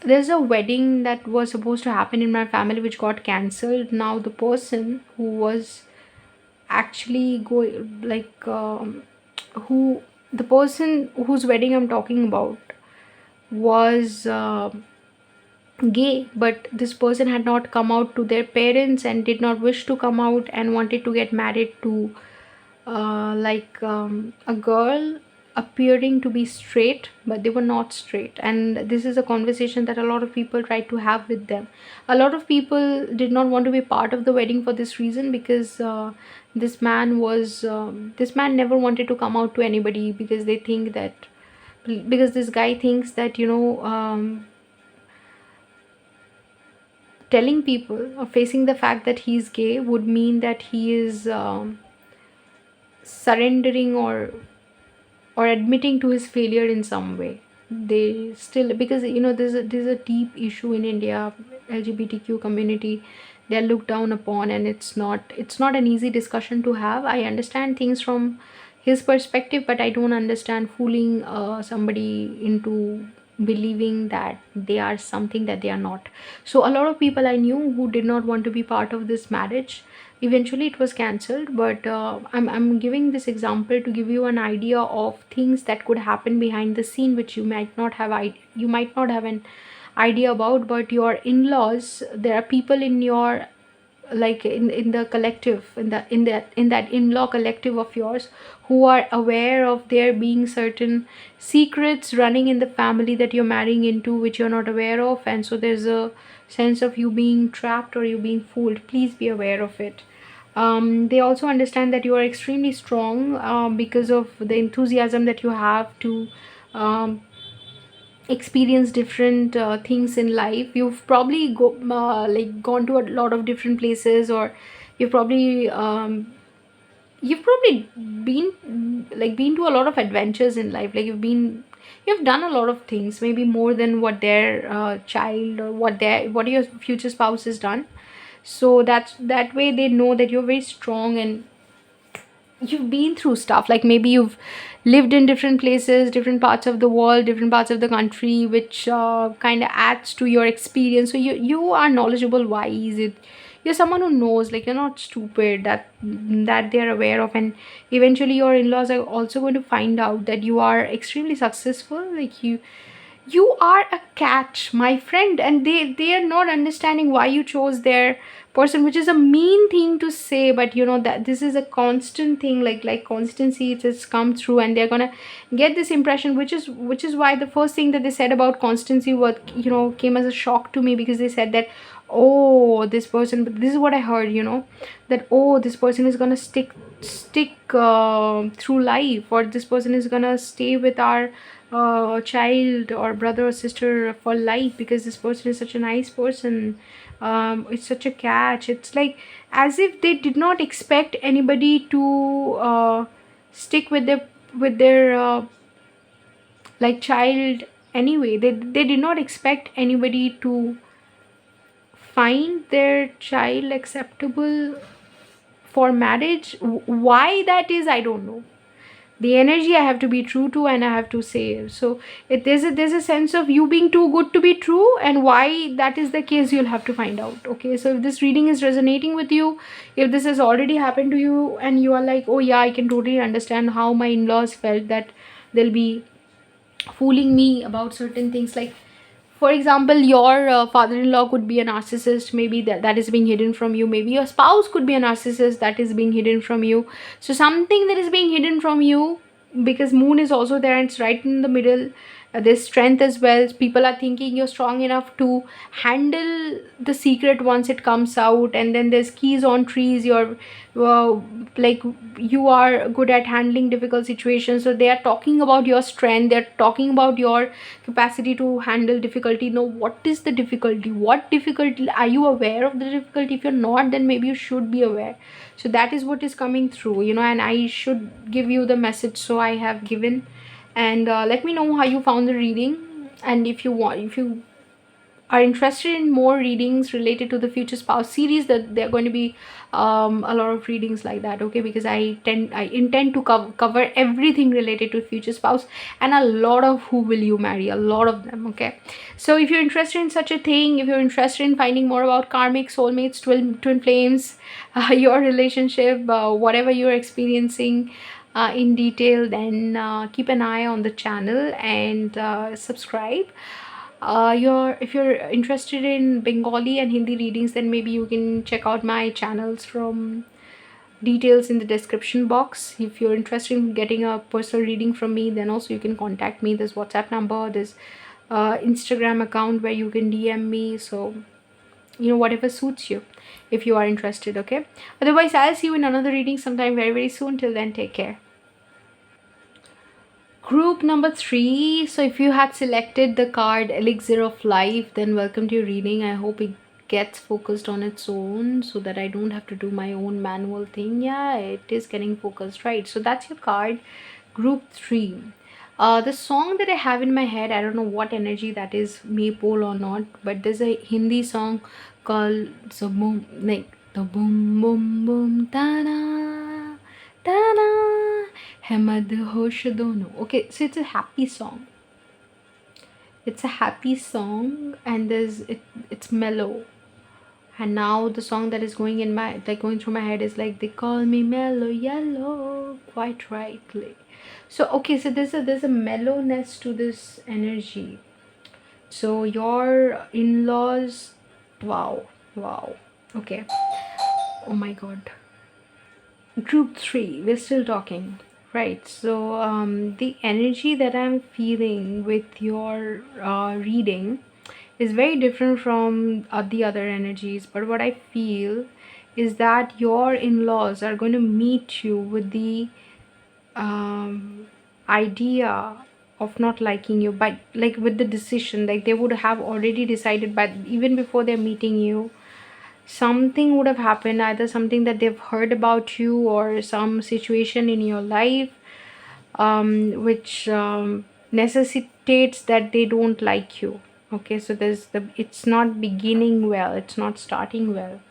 there's a wedding that was supposed to happen in my family which got cancelled. Now the person who was actually going, like who the person whose wedding I'm talking about was gay, but this person had not come out to their parents and did not wish to come out and wanted to get married to a girl appearing to be straight, but they were not straight. And this is a conversation that a lot of people tried to have with them. A lot of people did not want to be part of the wedding for this reason, because this man never wanted to come out to anybody, because they think that, because this guy thinks that, telling people or facing the fact that he's gay would mean that he is surrendering or admitting to his failure in some way. They still, because there's a deep issue in India, LGBTQ community, they're looked down upon, and it's not an easy discussion to have. I understand things from his perspective, but I don't understand fooling somebody into believing that they are something that they are not. So a lot of people I knew who did not want to be part of this marriage, eventually it was cancelled. But I'm giving this example to give you an idea of things that could happen behind the scene, which you might not have you might not have an idea about. But your in-laws, there are people in your, like in the collective, in that in-law collective of yours, who are aware of there being certain secrets running in the family that you're marrying into, which you're not aware of. And so there's a sense of you being trapped or you being fooled. Please be aware of it. They also understand that you are extremely strong, because of the enthusiasm that you have to um, experience different things in life. You've probably gone to a lot of different places, or you've probably you've probably been to a lot of adventures in life. Like you've done a lot of things, maybe more than what their child, or what your future spouse has done. So that way they know that you're very strong, and you've been through stuff. Like maybe you've lived in different places, different parts of the world, different parts of the country, which kind of adds to your experience. So you are knowledgeable, wise. You're someone who knows, like you're not stupid, that they're aware of. And eventually your in-laws are also going to find out that you are extremely successful. Like you are a catch, my friend. And they are not understanding why you chose their person, which is a mean thing to say, but you know that this is a constant thing. Like constancy, it has come through, and they're gonna get this impression, which is why the first thing that they said about constancy, what came as a shock to me, because they said that, oh, this person, but this is what I heard, that, oh, this person is gonna stick through life, or this person is gonna stay with our child or brother or sister for life, because this person is such a nice person. It's such a catch. It's like as if they did not expect anybody to stick with their like child. Anyway, they did not expect anybody to find their child acceptable for marriage. Why that is, I don't know. The energy I have to be true to, and I have to say. So there's a sense of you being too good to be true, and why that is the case, you'll have to find out. Okay, so if this reading is resonating with you, if this has already happened to you, and you are like, oh yeah, I can totally understand how my in-laws felt that they'll be fooling me about certain things. Like, for example, your father-in-law could be a narcissist, maybe that is being hidden from you. Maybe your spouse could be a narcissist, that is being hidden from you. So something that is being hidden from you, because moon is also there and it's right in the middle. There's strength as well. People are thinking you're strong enough to handle the secret once it comes out. And then there's keys on trees. You're like, you are good at handling difficult situations. So they are talking about your strength, they're talking about your capacity to handle difficulty. Now, what is the difficulty? What difficulty? Are you aware of the difficulty? If you're not, then maybe you should be aware. So that is what is coming through, and I should give you the message, so I have given. And let me know how you found the reading. And if you are interested in more readings related to the future spouse series, that there are going to be a lot of readings like that. Okay, because I intend to cover everything related to future spouse, and a lot of who will you marry, a lot of them. Okay, so if you're interested in such a thing, if you're interested in finding more about karmic, soulmates, twin flames, your relationship, whatever you're experiencing in detail, then keep an eye on the channel and subscribe. If you're interested in Bengali and Hindi readings, then maybe you can check out my channels from details in the description box. If you're interested in getting a personal reading from me, then also you can contact me. There's WhatsApp number, there's Instagram account where you can DM me. So whatever suits you, if you are interested. Okay, otherwise I'll see you in another reading sometime very, very soon. Till then, take care. Group number 3. So if you had selected the card Elixir of Life, then welcome to your reading. I hope it gets focused on its own, so that I don't have to do my own manual thing. Yeah, it is getting focused, right? So that's your card, group 3. The song that I have in my head, I don't know what energy that is, maypole or not, but there's a Hindi song called So Boom, like the boom boom boom ta da ta da है मदहोश दोनों. Okay, so it's a happy song. It's a happy song, and it's mellow. And now the song that is going in my, like, going through my head is like, they call me mellow yellow, quite rightly. So okay, so there's a mellowness to this energy. So your in-laws, wow, wow. Okay. Oh my god. Group 3, we're still talking. Right. So the energy that I'm feeling with your reading is very different from the other energies, but what I feel is that your in-laws are going to meet you with the idea of not liking you, but like with the decision, like they would have already decided, but even before they're meeting you, something would have happened, either something that they've heard about you or some situation in your life, which necessitates that they don't like you. Okay, so it's not beginning well, it's not starting well,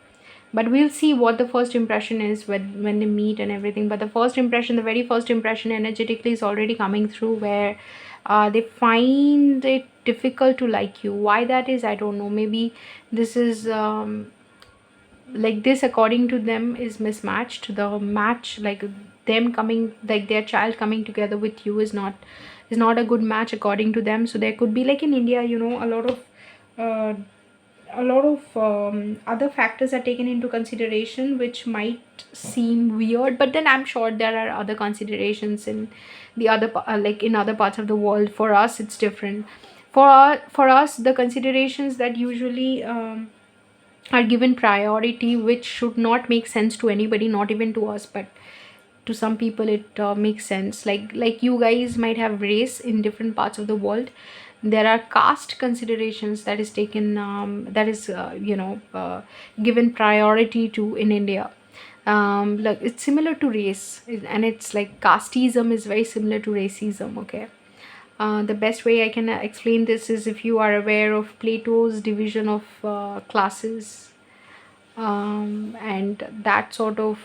but we'll see what the first impression is when they meet and everything. But the first impression, the very first impression energetically is already coming through, where they find it difficult to like you. Why that is, I don't know. Maybe this is like this, according to them, is mismatched. The match, like them coming, like their child coming together with you, is not a good match according to them. So there could be, like in India, uh, a lot of other factors are taken into consideration, which might seem weird, but then I'm sure there are other considerations in like in other parts of the world. For us it's different. For us, the considerations that usually are given priority, which should not make sense to anybody, not even to us, but to some people it makes sense. Like you guys might have race in different parts of the world. There are caste considerations that is taken, that is given priority to in India. Like it's similar to race, and it's like casteism is very similar to racism. Okay. The best way I can explain this is, if you are aware of Plato's division of classes, and that sort of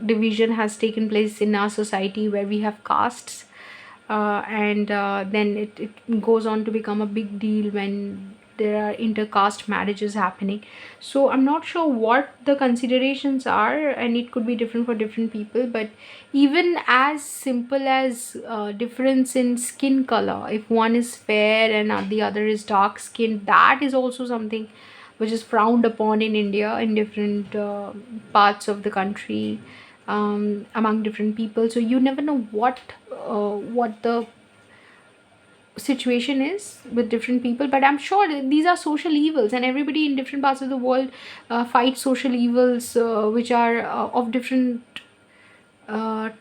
division has taken place in our society, where we have castes, and then it goes on to become a big deal when there are intercaste marriages happening. So I'm not sure what the considerations are, and it could be different for different people. But even as simple as difference in skin color, if one is fair and the other is dark skinned, that is also something which is frowned upon in India, in different parts of the country, among different people. So you never know what the situation is with different people. But I'm sure that these are social evils, and everybody in different parts of the world fights social evils, which are of different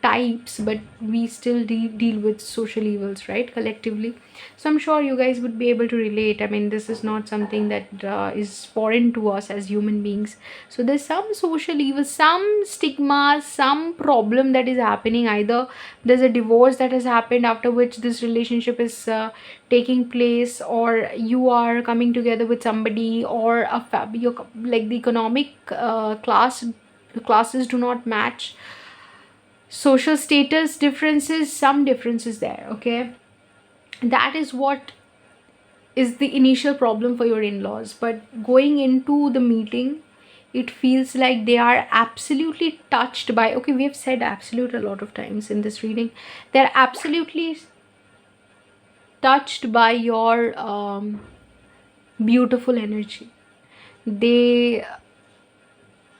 types, but we still deal with social evils, right, collectively. So I'm sure you guys would be able to relate. I mean, this is not something that is foreign to us as human beings. So there's some social evil, some stigma, some problem that is happening. Either there's a divorce that has happened, after which this relationship is taking place, or you are coming together with somebody, or like the economic classes do not match, social status differences, some differences there. Okay, that is what is the initial problem for your in-laws. But going into the meeting, it feels like they are absolutely touched by, okay, we have said absolute a lot of times in this reading, they're absolutely touched by your beautiful energy. They,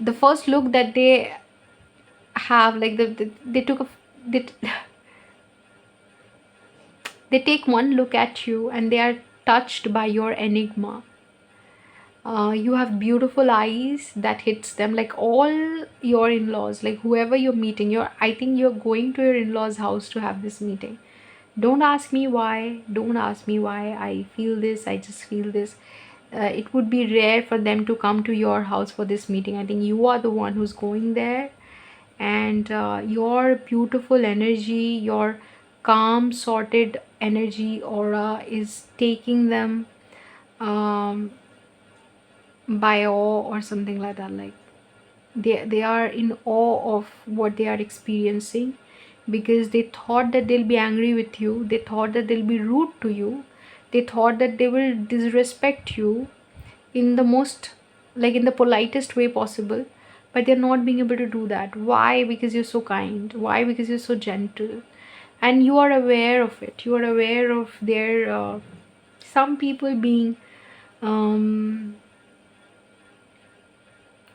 the first look that they have, like they took a they, they take one look at you and they are touched by your enigma. You have beautiful eyes that hits them, like all your in-laws, like whoever you're meeting. I think you're going to your in-laws house to have this meeting. Don't ask me why, don't ask me why I feel this, I just feel this. It would be rare for them to come to your house for this meeting. I think you are the one who's going there, and your beautiful energy, your calm sorted energy aura is taking them um, by awe or something like that. Like they are in awe of what they are experiencing, because they thought that they'll be angry with you, they thought that they'll be rude to you, They thought that they will disrespect you in the most, like in the politest way possible, but they're not being able to do that. Why? Because you're so kind. Why? Because you're so gentle, and you are aware of it. You are aware of their some people being um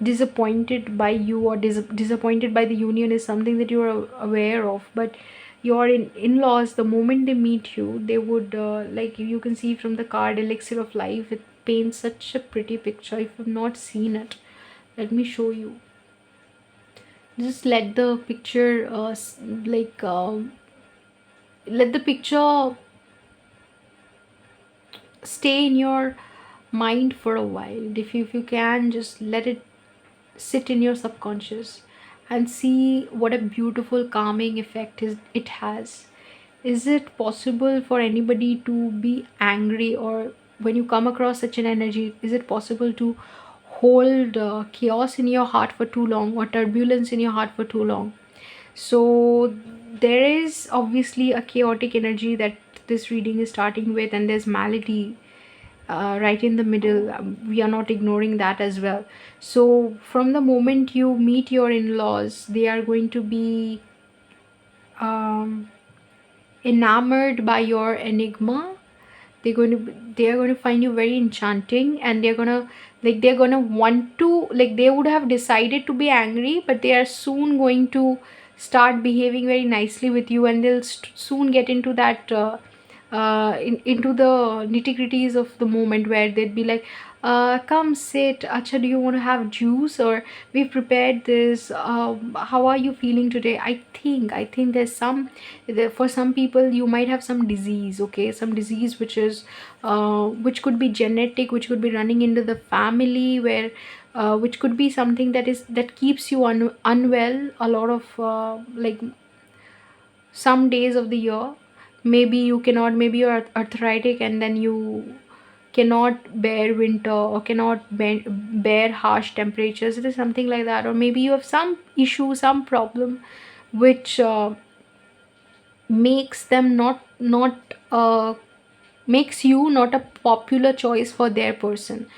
disappointed by you, or disappointed by the union is something that you are aware of. But your in-laws, the moment they meet you, they would like you can see from the card Elixir of Life, it paints such a pretty picture. If you've not seen it, let me show you. Just let the picture let the picture stay in your mind for a while. If you can just let it sit in your subconscious and see what a beautiful calming effect it has. Is it possible for anybody to be angry, or when you come across such an energy, is it possible to hold chaos in your heart for too long, or turbulence in your heart for too long? So there is obviously a chaotic energy that this reading is starting with, and there's malady right in the middle. We are not ignoring that as well. So from the moment you meet your in-laws, they are going to be um, enamored by your enigma. They're going to find you very enchanting, and they're going to want to, like, they would have decided to be angry, but they are soon going to start behaving very nicely with you, and they'll soon get into that into the nitty-gritties of the moment, where they'd be like, come sit, acha, do you want to have juice, or we've prepared this, how are you feeling today? I think there's for some people you might have some disease, okay, some disease which is which could be genetic, which could be running into the family, where which could be something that keeps you unwell a lot of like some days of the year. Maybe you cannot, maybe you're arthritic, and then you cannot bear winter, or cannot bear harsh temperatures. It is something like that. Or maybe you have some issue, some problem which makes them not makes you not a popular choice for their person.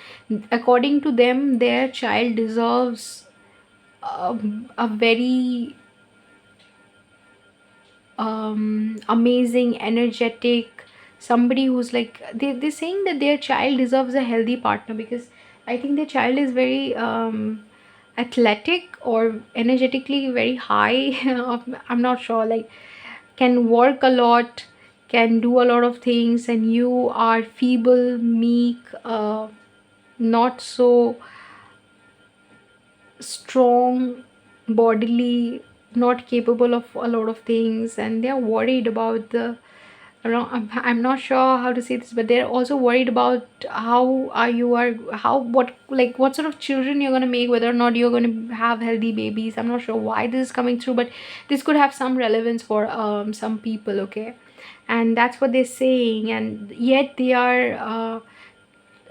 According to them, their child deserves a very amazing, energetic, somebody who's like, they're saying that their child deserves a healthy partner, because I think their child is very athletic or energetically very high. I'm not sure, like, can work a lot, can do a lot of things, and you are feeble, meek, not so strong bodily, not capable of a lot of things, and they're worried about the around. I'm not sure how to say this, but they're also worried about how are you are how what like what sort of children you're going to make, whether or not you're going to have healthy babies. I'm not sure why this is coming through, but this could have some relevance for some people, okay? And that's what they're saying, and yet they are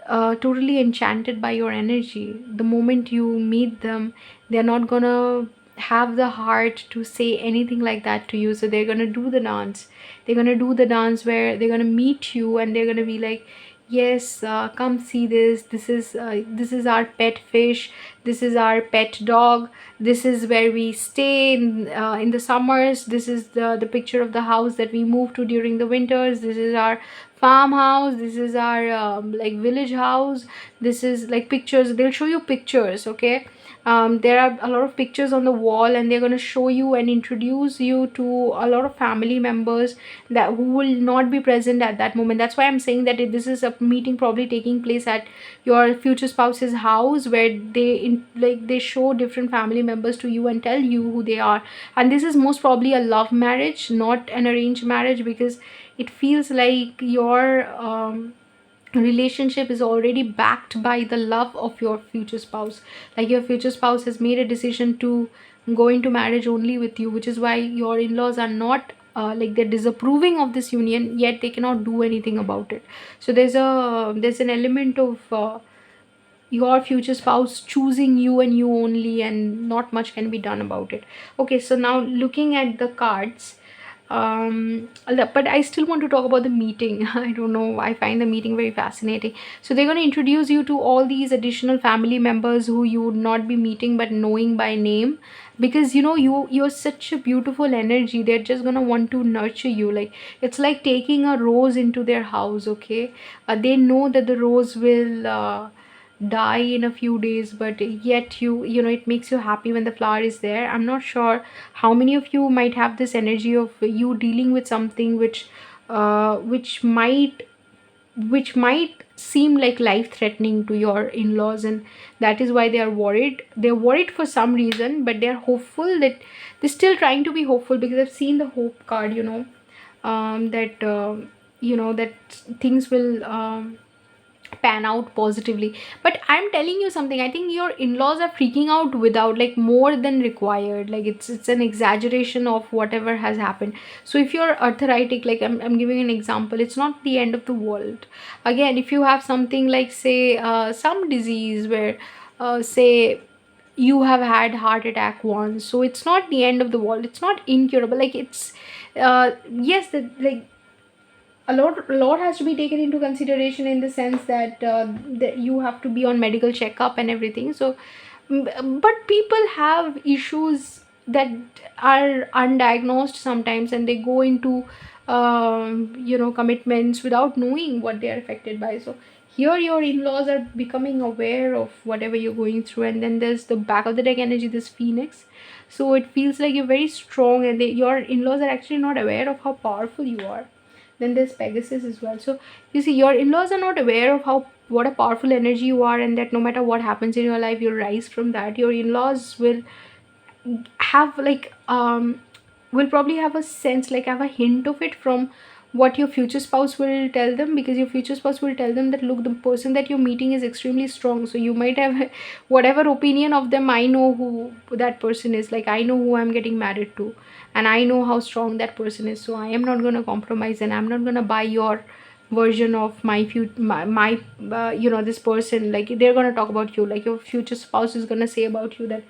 totally enchanted by your energy. The moment you meet them, they're not gonna have the heart to say anything like that to you. So they're gonna do the dance. They're gonna do the dance where they're gonna meet you, and they're gonna be like, yes, come see this. This is our pet fish. This is our pet dog. This is where we stay in the summers. This is the picture of the house that we move to during the winters. This is our farmhouse. This is our like village house. This is like pictures. They'll show you pictures, okay? There are a lot of pictures on the wall, and they're going to show you and introduce you to a lot of family members that who will not be present at that moment. That's why I'm saying that this is a meeting probably taking place at your future spouse's house, where they show different family members to you and tell you who they are. And this is most probably a love marriage, not an arranged marriage, because it feels like your relationship is already backed by the love of your future spouse. Like, your future spouse has made a decision to go into marriage only with you, which is why your in-laws are not like, they're disapproving of this union, yet they cannot do anything about it. So there's an element of your future spouse choosing you and you only, and not much can be done about it. Okay, so now looking at the cards, But I still want to talk about the meeting. I don't know, I find the meeting very fascinating. So they're going to introduce you to all these additional family members who you would not be meeting but knowing by name, because you're such a beautiful energy. They're just going to want to nurture you. Like, it's like taking a rose into their house. Okay, they know that the rose will die in a few days, but yet you know it makes you happy when the flower is there. I'm not sure how many of you might have this energy of you dealing with something which might seem like life threatening to your in-laws, and that is why they're worried for some reason, but they're hopeful, that they're still trying to be hopeful, because I've seen the hope card, that things will pan out positively. But I'm telling you something, I think your in-laws are freaking out without, like, more than required. Like, it's an exaggeration of whatever has happened. So if you're arthritic, like, I'm giving an example, it's not the end of the world. Again, if you have something like, say, some disease where, say, you have had heart attack once, so it's not the end of the world, it's not incurable. Like, it's yes, that, like, a lot has to be taken into consideration, in the sense that you have to be on medical checkup and everything. So but people have issues that are undiagnosed sometimes, and they go into commitments without knowing what they are affected by. So here your in-laws are becoming aware of whatever you're going through, and then there's the back of the deck energy, this phoenix. So it feels like you're very strong, and your in-laws are actually not aware of how powerful you are. Then there's Pegasus as well. So you see, your in-laws are not aware of how what a powerful energy you are, and that no matter what happens in your life, you'll rise from that. Your in-laws have like will probably have a sense, like, have a hint of it from what your future spouse will tell them, because your future spouse will tell them that, look, the person that you're meeting is extremely strong. So you might have whatever opinion of them, I know who that person is. Like, I know who I'm getting married to, and I know how strong that person is. So I am not going to compromise, and I'm not going to buy your version of my this person. Like, they're going to talk about you, like, your future spouse is going to say about you that,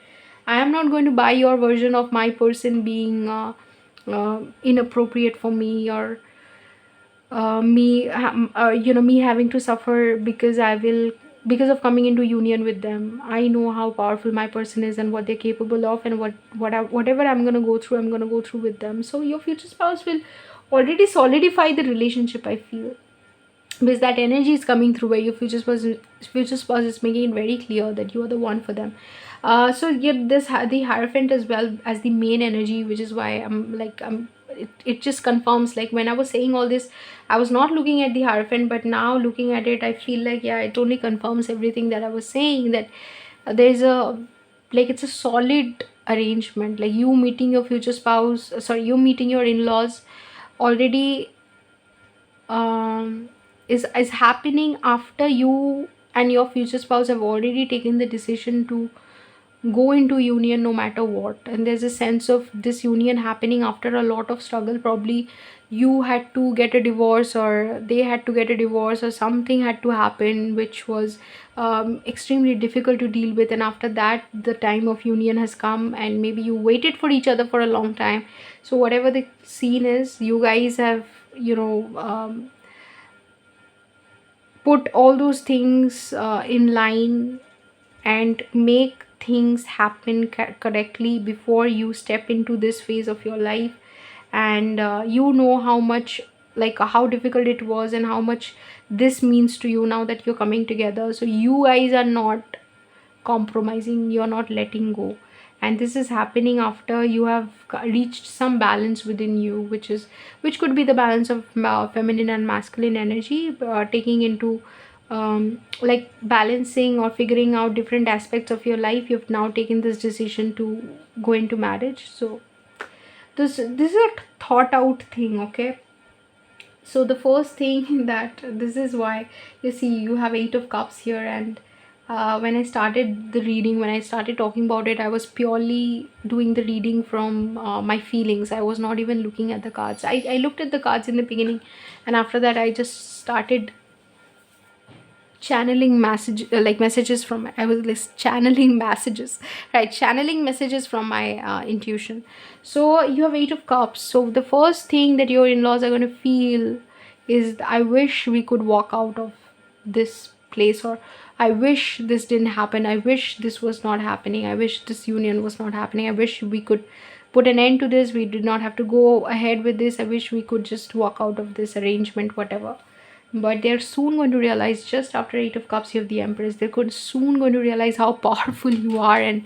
I am not going to buy your version of my person being inappropriate for me, or me having to suffer because of coming into union with them. I know how powerful my person is and what they're capable of, and whatever I'm going to go through, I'm going to go through with them. So your future spouse will already solidify the relationship, I feel, because that energy is coming through, where your future spouse is making it very clear that you are the one for them. So yeah, the Hierophant as well as the main energy, which is why it just confirms, like, when I was saying all this, I was not looking at the Hierophant, but now looking at it, I feel like, yeah, it only confirms everything that I was saying, that there's a, like, it's a solid arrangement. Like, you meeting your future spouse, you meeting your in-laws already, is happening after you and your future spouse have already taken the decision to go into union no matter what. And there's a sense of this union happening after a lot of struggle. Probably you had to get a divorce, or they had to get a divorce, or something had to happen which was extremely difficult to deal with, and after that the time of union has come, and maybe you waited for each other for a long time. So whatever the scene is, you guys have put all those things in line, and make things happen correctly before you step into this phase of your life. And you know how much, like, how difficult it was, and how much this means to you now that you're coming together. So you guys are not compromising, you're not letting go, and this is happening after you have reached some balance within you, which could be the balance of feminine and masculine energy, taking into like, balancing or figuring out different aspects of your life. You've now taken this decision to go into marriage. So this is a thought out thing. Okay, so the first thing that, this is why you see you have 8 of cups here. And when I started the reading, when I started talking about it, I was purely doing the reading from my feelings. I was not even looking at the cards. I looked at the cards in the beginning, and after that I just started channeling message like messages from I was like channeling messages, right? Channeling messages from my intuition. So you have Eight of Cups. So the first thing that your in-laws are going to feel is, I wish we could walk out of this place, or I wish this didn't happen, I wish this was not happening, I wish this union was not happening, I wish we could put an end to this, we did not have to go ahead with this, I wish we could just walk out of this arrangement, whatever. But they're soon going to realize, just after Eight of Cups you have the Empress, they're soon going to realize how powerful you are, and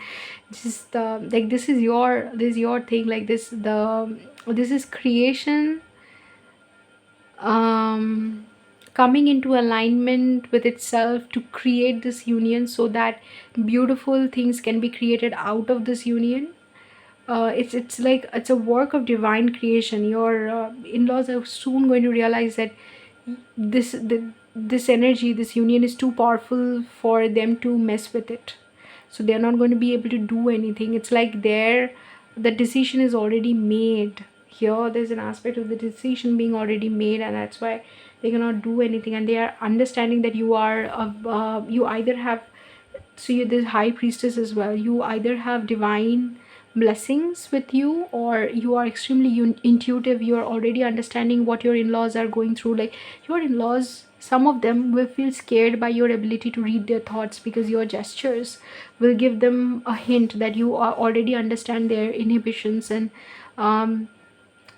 just like this is your thing, like this is creation coming into alignment with itself to create this union, so that beautiful things can be created out of this union. It's like it's a work of divine creation. Your in-laws are soon going to realize that this energy, this union is too powerful for them to mess with it, so they're not going to be able to do anything. It's like the decision is already made. Here there's an aspect of the decision being already made, and that's why they cannot do anything, and they are understanding that you either have, so you're this high priestess as well, you either have divine blessings with you, or you are extremely intuitive. You are already understanding what your in-laws are going through. Like your in-laws, some of them will feel scared by your ability to read their thoughts, because your gestures will give them a hint that you are already understand their inhibitions and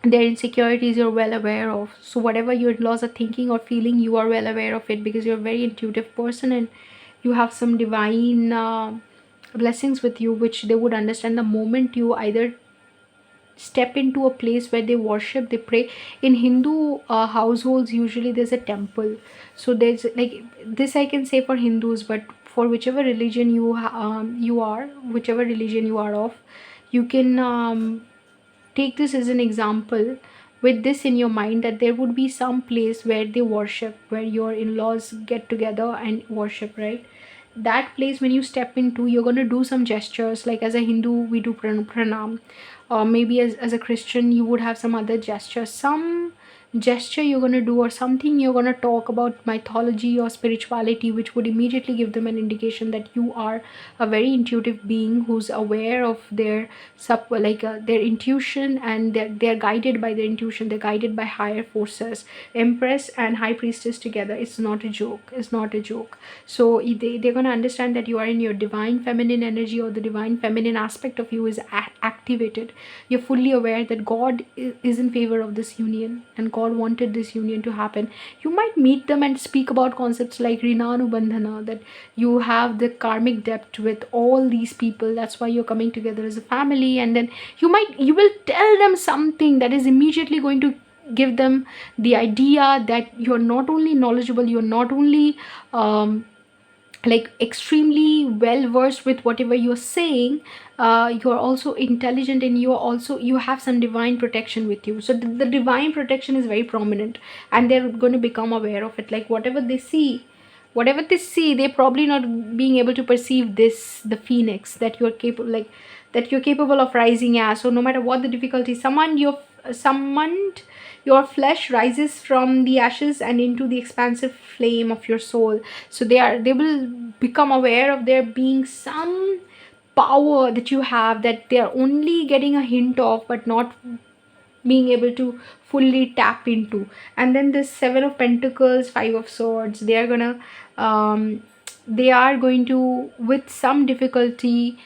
their insecurities you're well aware of. So whatever your in-laws are thinking or feeling, you are well aware of it, because you're a very intuitive person, and you have some divine blessings with you, which they would understand the moment you either step into a place where they worship, they pray. In Hindu households, usually there's a temple. So there's like this, I can say for Hindus, but for whichever religion you are, whichever religion you are of, you can take this as an example with this in your mind, that there would be some place where they worship, where your in-laws get together and worship, right? That place, when you step into, you're going to do some gestures, like as a Hindu we do pranam, or maybe as a Christian you would have some other gesture, some gesture you're going to do, or something you're going to talk about mythology or spirituality, which would immediately give them an indication that you are a very intuitive being who's aware of their their intuition, and they're guided by their intuition, they're guided by higher forces. Empress and High Priestess together, it's not a joke, it's not a joke. So they're going to understand that you are in your divine feminine energy, or the divine feminine aspect of you is activated. You're fully aware that God is in favor of this union, and God wanted this union to happen. You might meet them and speak about concepts like Rinanubandhana, that you have the karmic debt with all these people, that's why you're coming together as a family. And then you will tell them something that is immediately going to give them the idea that you're not only knowledgeable, you're not only like extremely well versed with whatever you're saying, you're also intelligent, and you have some divine protection with you. So the divine protection is very prominent, and they're going to become aware of it. Like whatever they see, they're probably not being able to perceive this, the phoenix that you're capable, like that you're capable of rising as. So no matter what the difficulty, summoned, your flesh rises from the ashes and into the expansive flame of your soul. So they will become aware of there being some power that you have, that they are only getting a hint of, but not being able to fully tap into. And then the Seven of Pentacles, Five of Swords, they are going to, with some difficulty,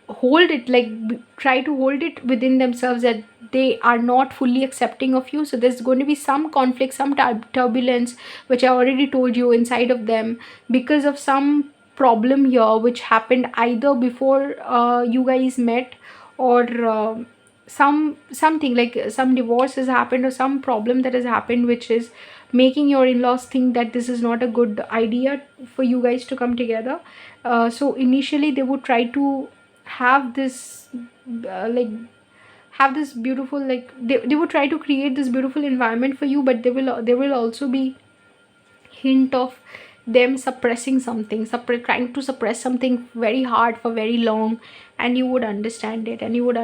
hold it, like try to hold it within themselves, that they are not fully accepting of you. So there's going to be some conflict, some turbulence, which I already told you, inside of them, because of some problem here which happened either before you guys met, or something like some divorce has happened, or some problem that has happened, which is making your in-laws think that this is not a good idea for you guys to come together. So initially they would try to have this like have this beautiful, like they would try to create this beautiful environment for you, but there will also be hint of them suppressing something, trying to suppress something very hard for very long. And you would understand it, and you would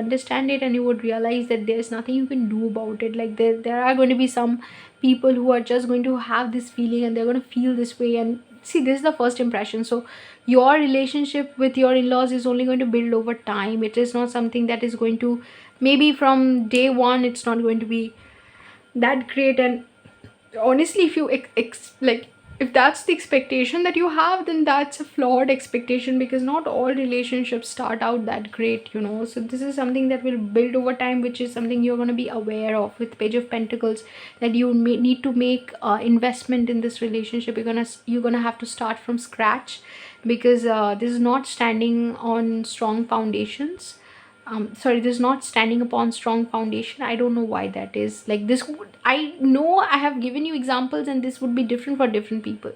realize that there's nothing you can do about it. Like there are going to be some people who are just going to have this feeling, and they're going to feel this way, and see, this is the first impression. So your relationship with your in-laws is only going to build over time. It is not something that is going to, maybe from day one it's not going to be that great. And honestly, if you like, if that's the expectation that you have, then that's a flawed expectation, because not all relationships start out that great, you know. So this is something that will build over time, which is something you're going to be aware of with Page of Pentacles, that you may need to make investment in this relationship. You're gonna have to start from scratch, because this is not standing on strong foundations. Sorry, this is not standing upon strong foundation. I don't know why that is. Like, this would, I know I have given you examples and this would be different for different people.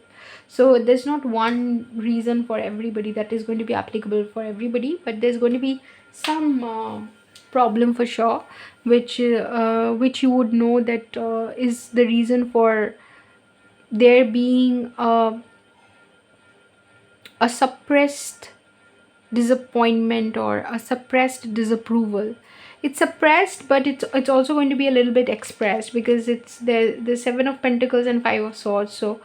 So there's not one reason for everybody that is going to be applicable for everybody, but there's going to be some problem for sure, which you would know that is the reason for there being a suppressed disappointment or a suppressed disapproval. It's suppressed, but it's also going to be a little bit expressed, because it's the Seven of Pentacles and Five of Swords. So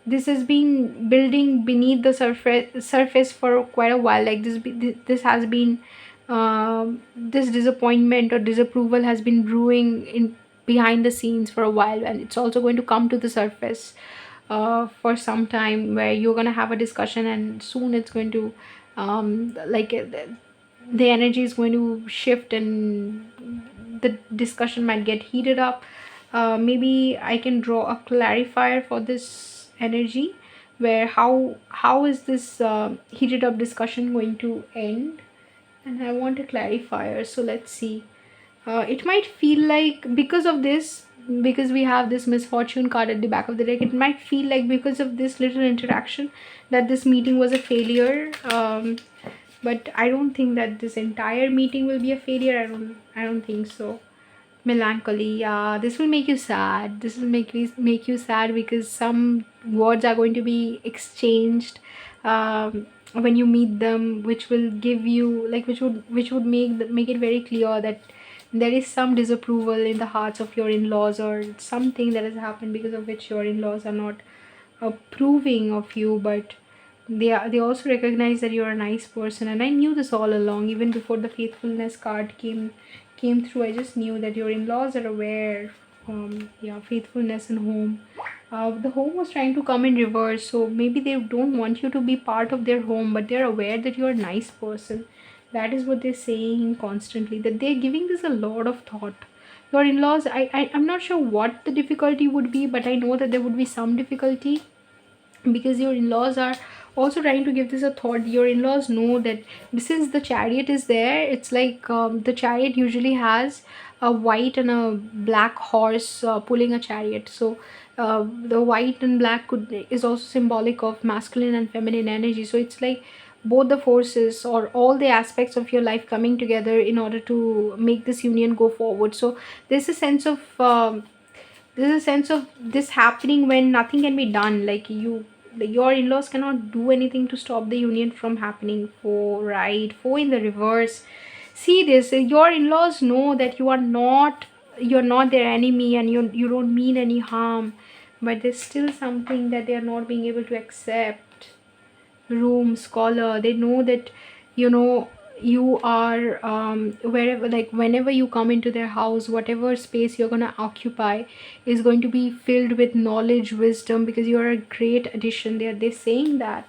this has been building beneath the surface for quite a while. Like, this has been this disappointment or disapproval has been brewing in behind the scenes for a while, and it's also going to come to the surface for some time, where you're going to have a discussion, and soon it's going to like the energy is going to shift, and the discussion might get heated up. Maybe I can draw a clarifier for this energy, where how is this heated up discussion going to end, and I want a clarifier. So let's see. It might feel like, because of this, because we have this misfortune card at the back of the deck, it might feel like, because of this little interaction, that this meeting was a failure. But I don't think that this entire meeting will be a failure. I don't think so. Melancholy, yeah, this will make you sad. This will make you sad, because some words are going to be exchanged when you meet them, which will give you, like, which would make it very clear that there is some disapproval in the hearts of your in-laws, or something that has happened because of which your in-laws are not approving of you. But they also recognize that you're a nice person, and I knew this all along. Even before the faithfulness card came through, I just knew that your in-laws are aware. Yeah, faithfulness and home. The home was trying to come in reverse, so maybe they don't want you to be part of their home, but they're aware that you're a nice person. That is what they're saying constantly, that they're giving this a lot of thought. Your in-laws, I'm not sure what the difficulty would be, but I know that there would be some difficulty, because your in-laws are also trying to give this a thought. Your in-laws know that, since the Chariot is there, it's like the Chariot usually has a white and a black horse pulling a chariot. So the white and black is also symbolic of masculine and feminine energy. So it's like both the forces, or all the aspects of your life, coming together in order to make this union go forward. So there's a sense of this happening when nothing can be done. Like, your in-laws cannot do anything to stop the union from happening. Four in the reverse. See this, your in-laws know that you're not their enemy, and you don't mean any harm, but there's still something that they are not being able to accept. Room scholar, they know that, you are wherever, like, whenever you come into their house, whatever space you're going to occupy is going to be filled with knowledge, wisdom, because you're a great addition. They're saying that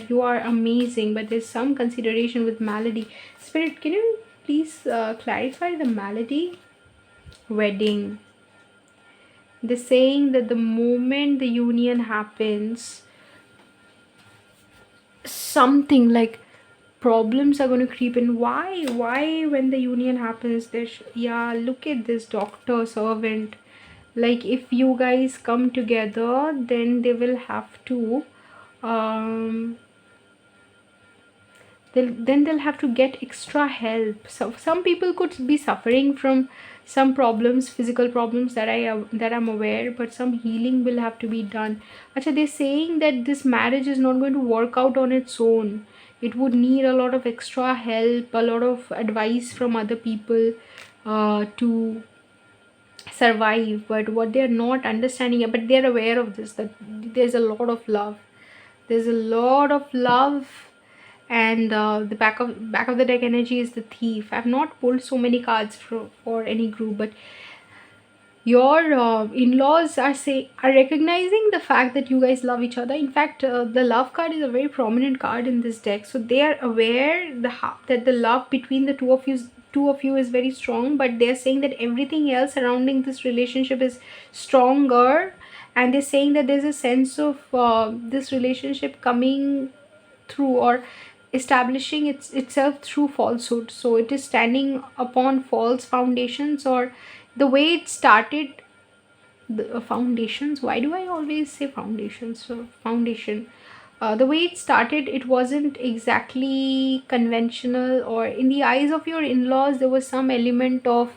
you are amazing, but there's some consideration with malady. Spirit, can you please clarify the malady? Wedding. They're saying that the moment the union happens, something like problems are going to creep in. Why when the union happens, yeah, look at this Doctor, Servant. Like, if you guys come together, then they will have to um they'll have to get extra help. So some people could be suffering from some problems, physical problems, that I'm aware, but some healing will have to be done. Actually, they're saying that this marriage is not going to work out on its own. It would need a lot of extra help, a lot of advice from other people to survive, but what they're not understanding, but they're aware of this, that there's a lot of love, there's a lot of love. And the back of the deck energy is the Thief. I've not pulled so many cards for any group, but your in-laws are recognizing the fact that you guys love each other. In fact, the love card is a very prominent card in this deck, so they are aware that the love between the two of you is very strong, but they're saying that everything else surrounding this relationship is stronger. And they're saying that there's a sense of this relationship coming through, or establishing itself through falsehood. So it is standing upon false foundations, or the way it started. The foundations, why do I always say foundations? So foundation, the way it started, it wasn't exactly conventional, or in the eyes of your in-laws there was some element of,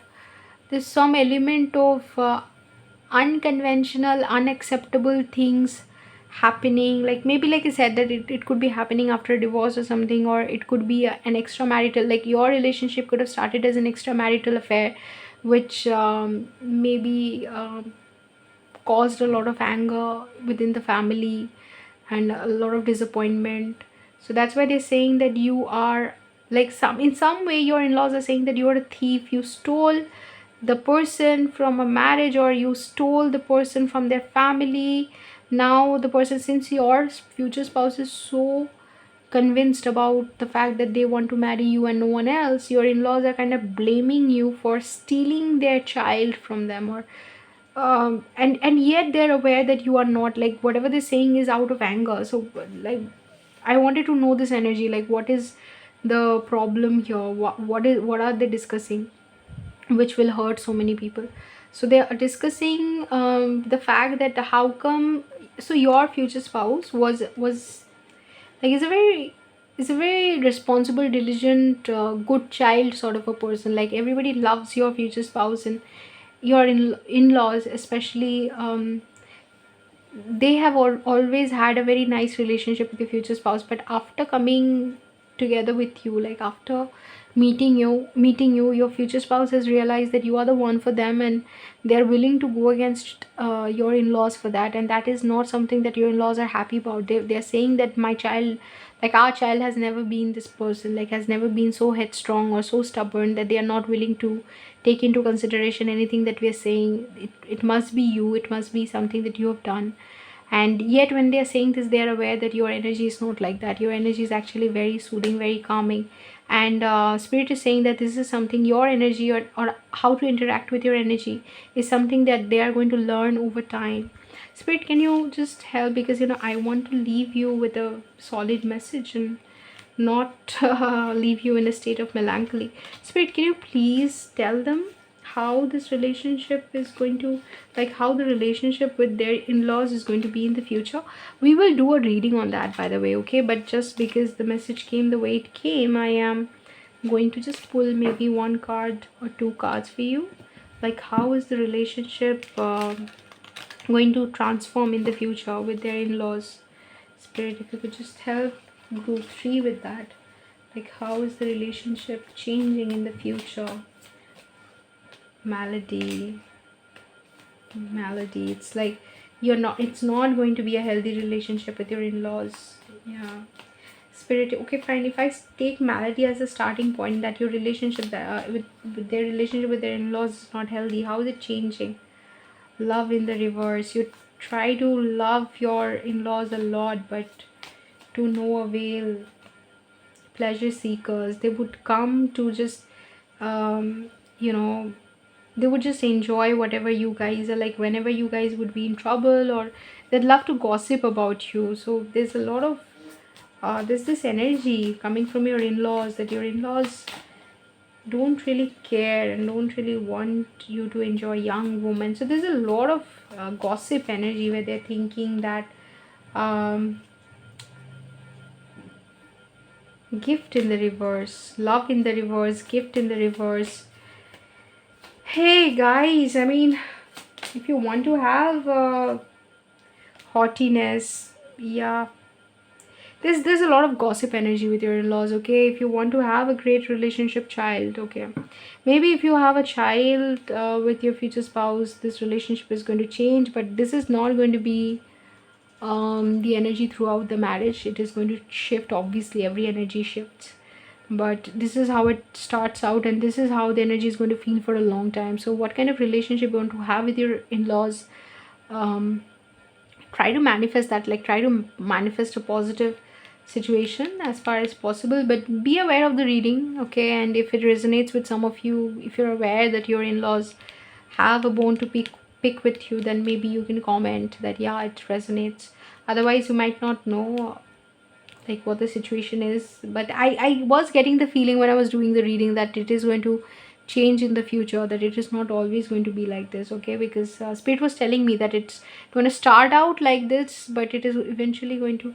unconventional, unacceptable things happening. Like maybe, like I said, that it could be happening after a divorce or something, or it could be an extramarital, like your relationship could have started as an extramarital affair, which maybe caused a lot of anger within the family and a lot of disappointment. So that's why they're saying that you are, like, in some way your in-laws are saying that you are a thief. You stole the person from a marriage, or you stole the person from their family. Now the person, since your future spouse is so convinced about the fact that they want to marry you and no one else, your in-laws are kind of blaming you for stealing their child from them. Or and yet they're aware that you are not, like, whatever they're saying is out of anger. So, like, I wanted to know this energy, like, what is the problem here? What are they discussing which will hurt so many people? So they are discussing the fact that how come, so your future spouse was like, is a very responsible, diligent, good child sort of a person. Like, everybody loves your future spouse, and your in-laws especially, they have always had a very nice relationship with your future spouse. But after coming together with you, like after meeting you, your future spouse has realized that you are the one for them, and they're willing to go against your in-laws for that. And that is not something that your in-laws are happy about. They're saying that my child, like our child, has never been this person, like has never been so headstrong or so stubborn, that they are not willing to take into consideration anything that we are saying. It must be you, it must be something that you have done. And yet when they are saying this, they are aware that your energy is not like that. Your energy is actually very soothing, very calming. And spirit is saying that this is something, your energy, or how to interact with your energy, is something that they are going to learn over time. Spirit, can you just help? Because I want to leave you with a solid message, and not leave you in a state of melancholy. Spirit, can you please tell them how this relationship is going to, like, how the relationship with their in-laws is going to be in the future? We will do a reading on that, by the way, okay? But just because the message came the way it came, I am going to just pull maybe one card or two cards for you. Like, how is the relationship going to transform in the future with their in-laws? Spirit, if you could just help group 3 with that. Like, how is the relationship changing in the future? Melody, it's like it's not going to be a healthy relationship with your in-laws. Yeah. Spirit, okay, fine. If I take Melody as a starting point, that your relationship with their relationship with their in-laws is not healthy, how is it changing? Love in the reverse. You try to love your in-laws a lot, but to no avail. Pleasure seekers, they would come to just you know they would just enjoy whatever you guys are, like, whenever you guys would be in trouble, or they'd love to gossip about you. So there's a lot of there's this energy coming from your in-laws, that your in-laws don't really care and don't really want you to enjoy young women. So there's a lot of gossip energy, where they're thinking that gift in the reverse, love in the reverse, gift in the reverse. Hey guys, I mean, if you want to have haughtiness, yeah, There's a lot of gossip energy with your in-laws. Okay, if you want to have a great relationship, child, okay, maybe if you have a child with your future spouse, this relationship is going to change, but this is not going to be the energy throughout the marriage. It is going to shift. Obviously every energy shifts, but this is how it starts out, and this is how the energy is going to feel for a long time. So what kind of relationship you want to have with your in-laws, um try to manifest that, like try to manifest a positive situation as far as possible, but be aware of the reading, okay? And if it resonates with some of you, if you're aware that your in-laws have a bone to pick with you, then maybe you can comment that yeah, it resonates. Otherwise you might not know like what the situation is. But I was getting the feeling when I was doing the reading that it is going to change in the future, that it is not always going to be like this, okay? Because spirit was telling me that it's going to start out like this, but it is eventually going to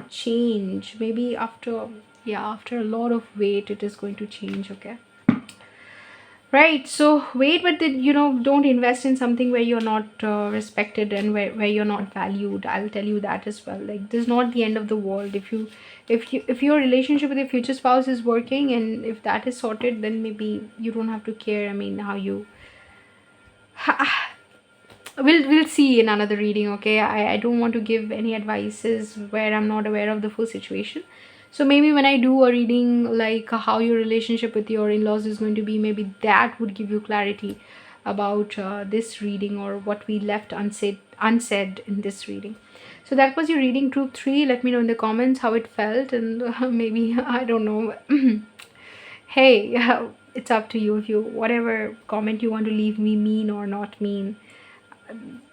change, maybe after, yeah, after a lot of wait it is going to change, okay? Right. So wait, but then, don't invest in something where you're not respected, and where you're not valued. I'll tell you that as well. Like, this is not the end of the world. If your relationship with your future spouse is working, and if that is sorted, then maybe you don't have to care. I mean, how you we'll see in another reading, okay? I don't want to give any advices where I'm not aware of the full situation. So maybe when I do a reading like how your relationship with your in-laws is going to be, maybe that would give you clarity about this reading, or what we left unsaid in this reading. So that was your reading, group 3. Let me know in the comments how it felt, and maybe I don't know. Hey, it's up to you. If you, whatever comment you want to leave me, mean or not mean,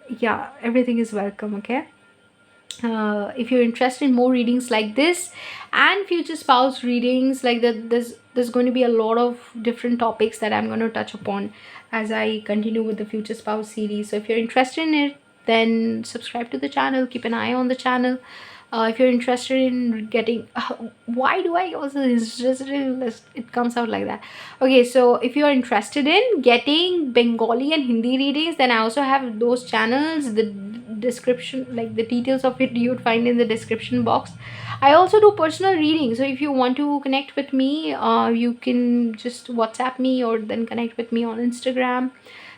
yeah, everything is welcome, okay? If you're interested in more readings like this and future spouse readings like that, there's going to be a lot of different topics that I'm going to touch upon as I continue with the future spouse series. So if you're interested in it, then subscribe to the channel, keep an eye on the channel. If you're interested in getting why do I also interested in this, it comes out like that. Okay, so if you're interested in getting Bengali and Hindi readings, then I also have those channels. The description, like the details of it, you'd find in the description box. I also do personal reading, so if you want to connect with me, you can just WhatsApp me, or then connect with me on Instagram.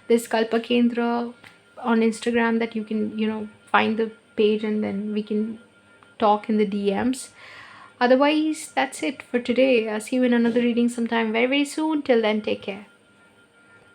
There's Kalpa Kendra on Instagram that you can find the page, and then we can talk in the DMs. Otherwise, that's it for today. I'll see you in another reading sometime very, very soon. Till then, take care.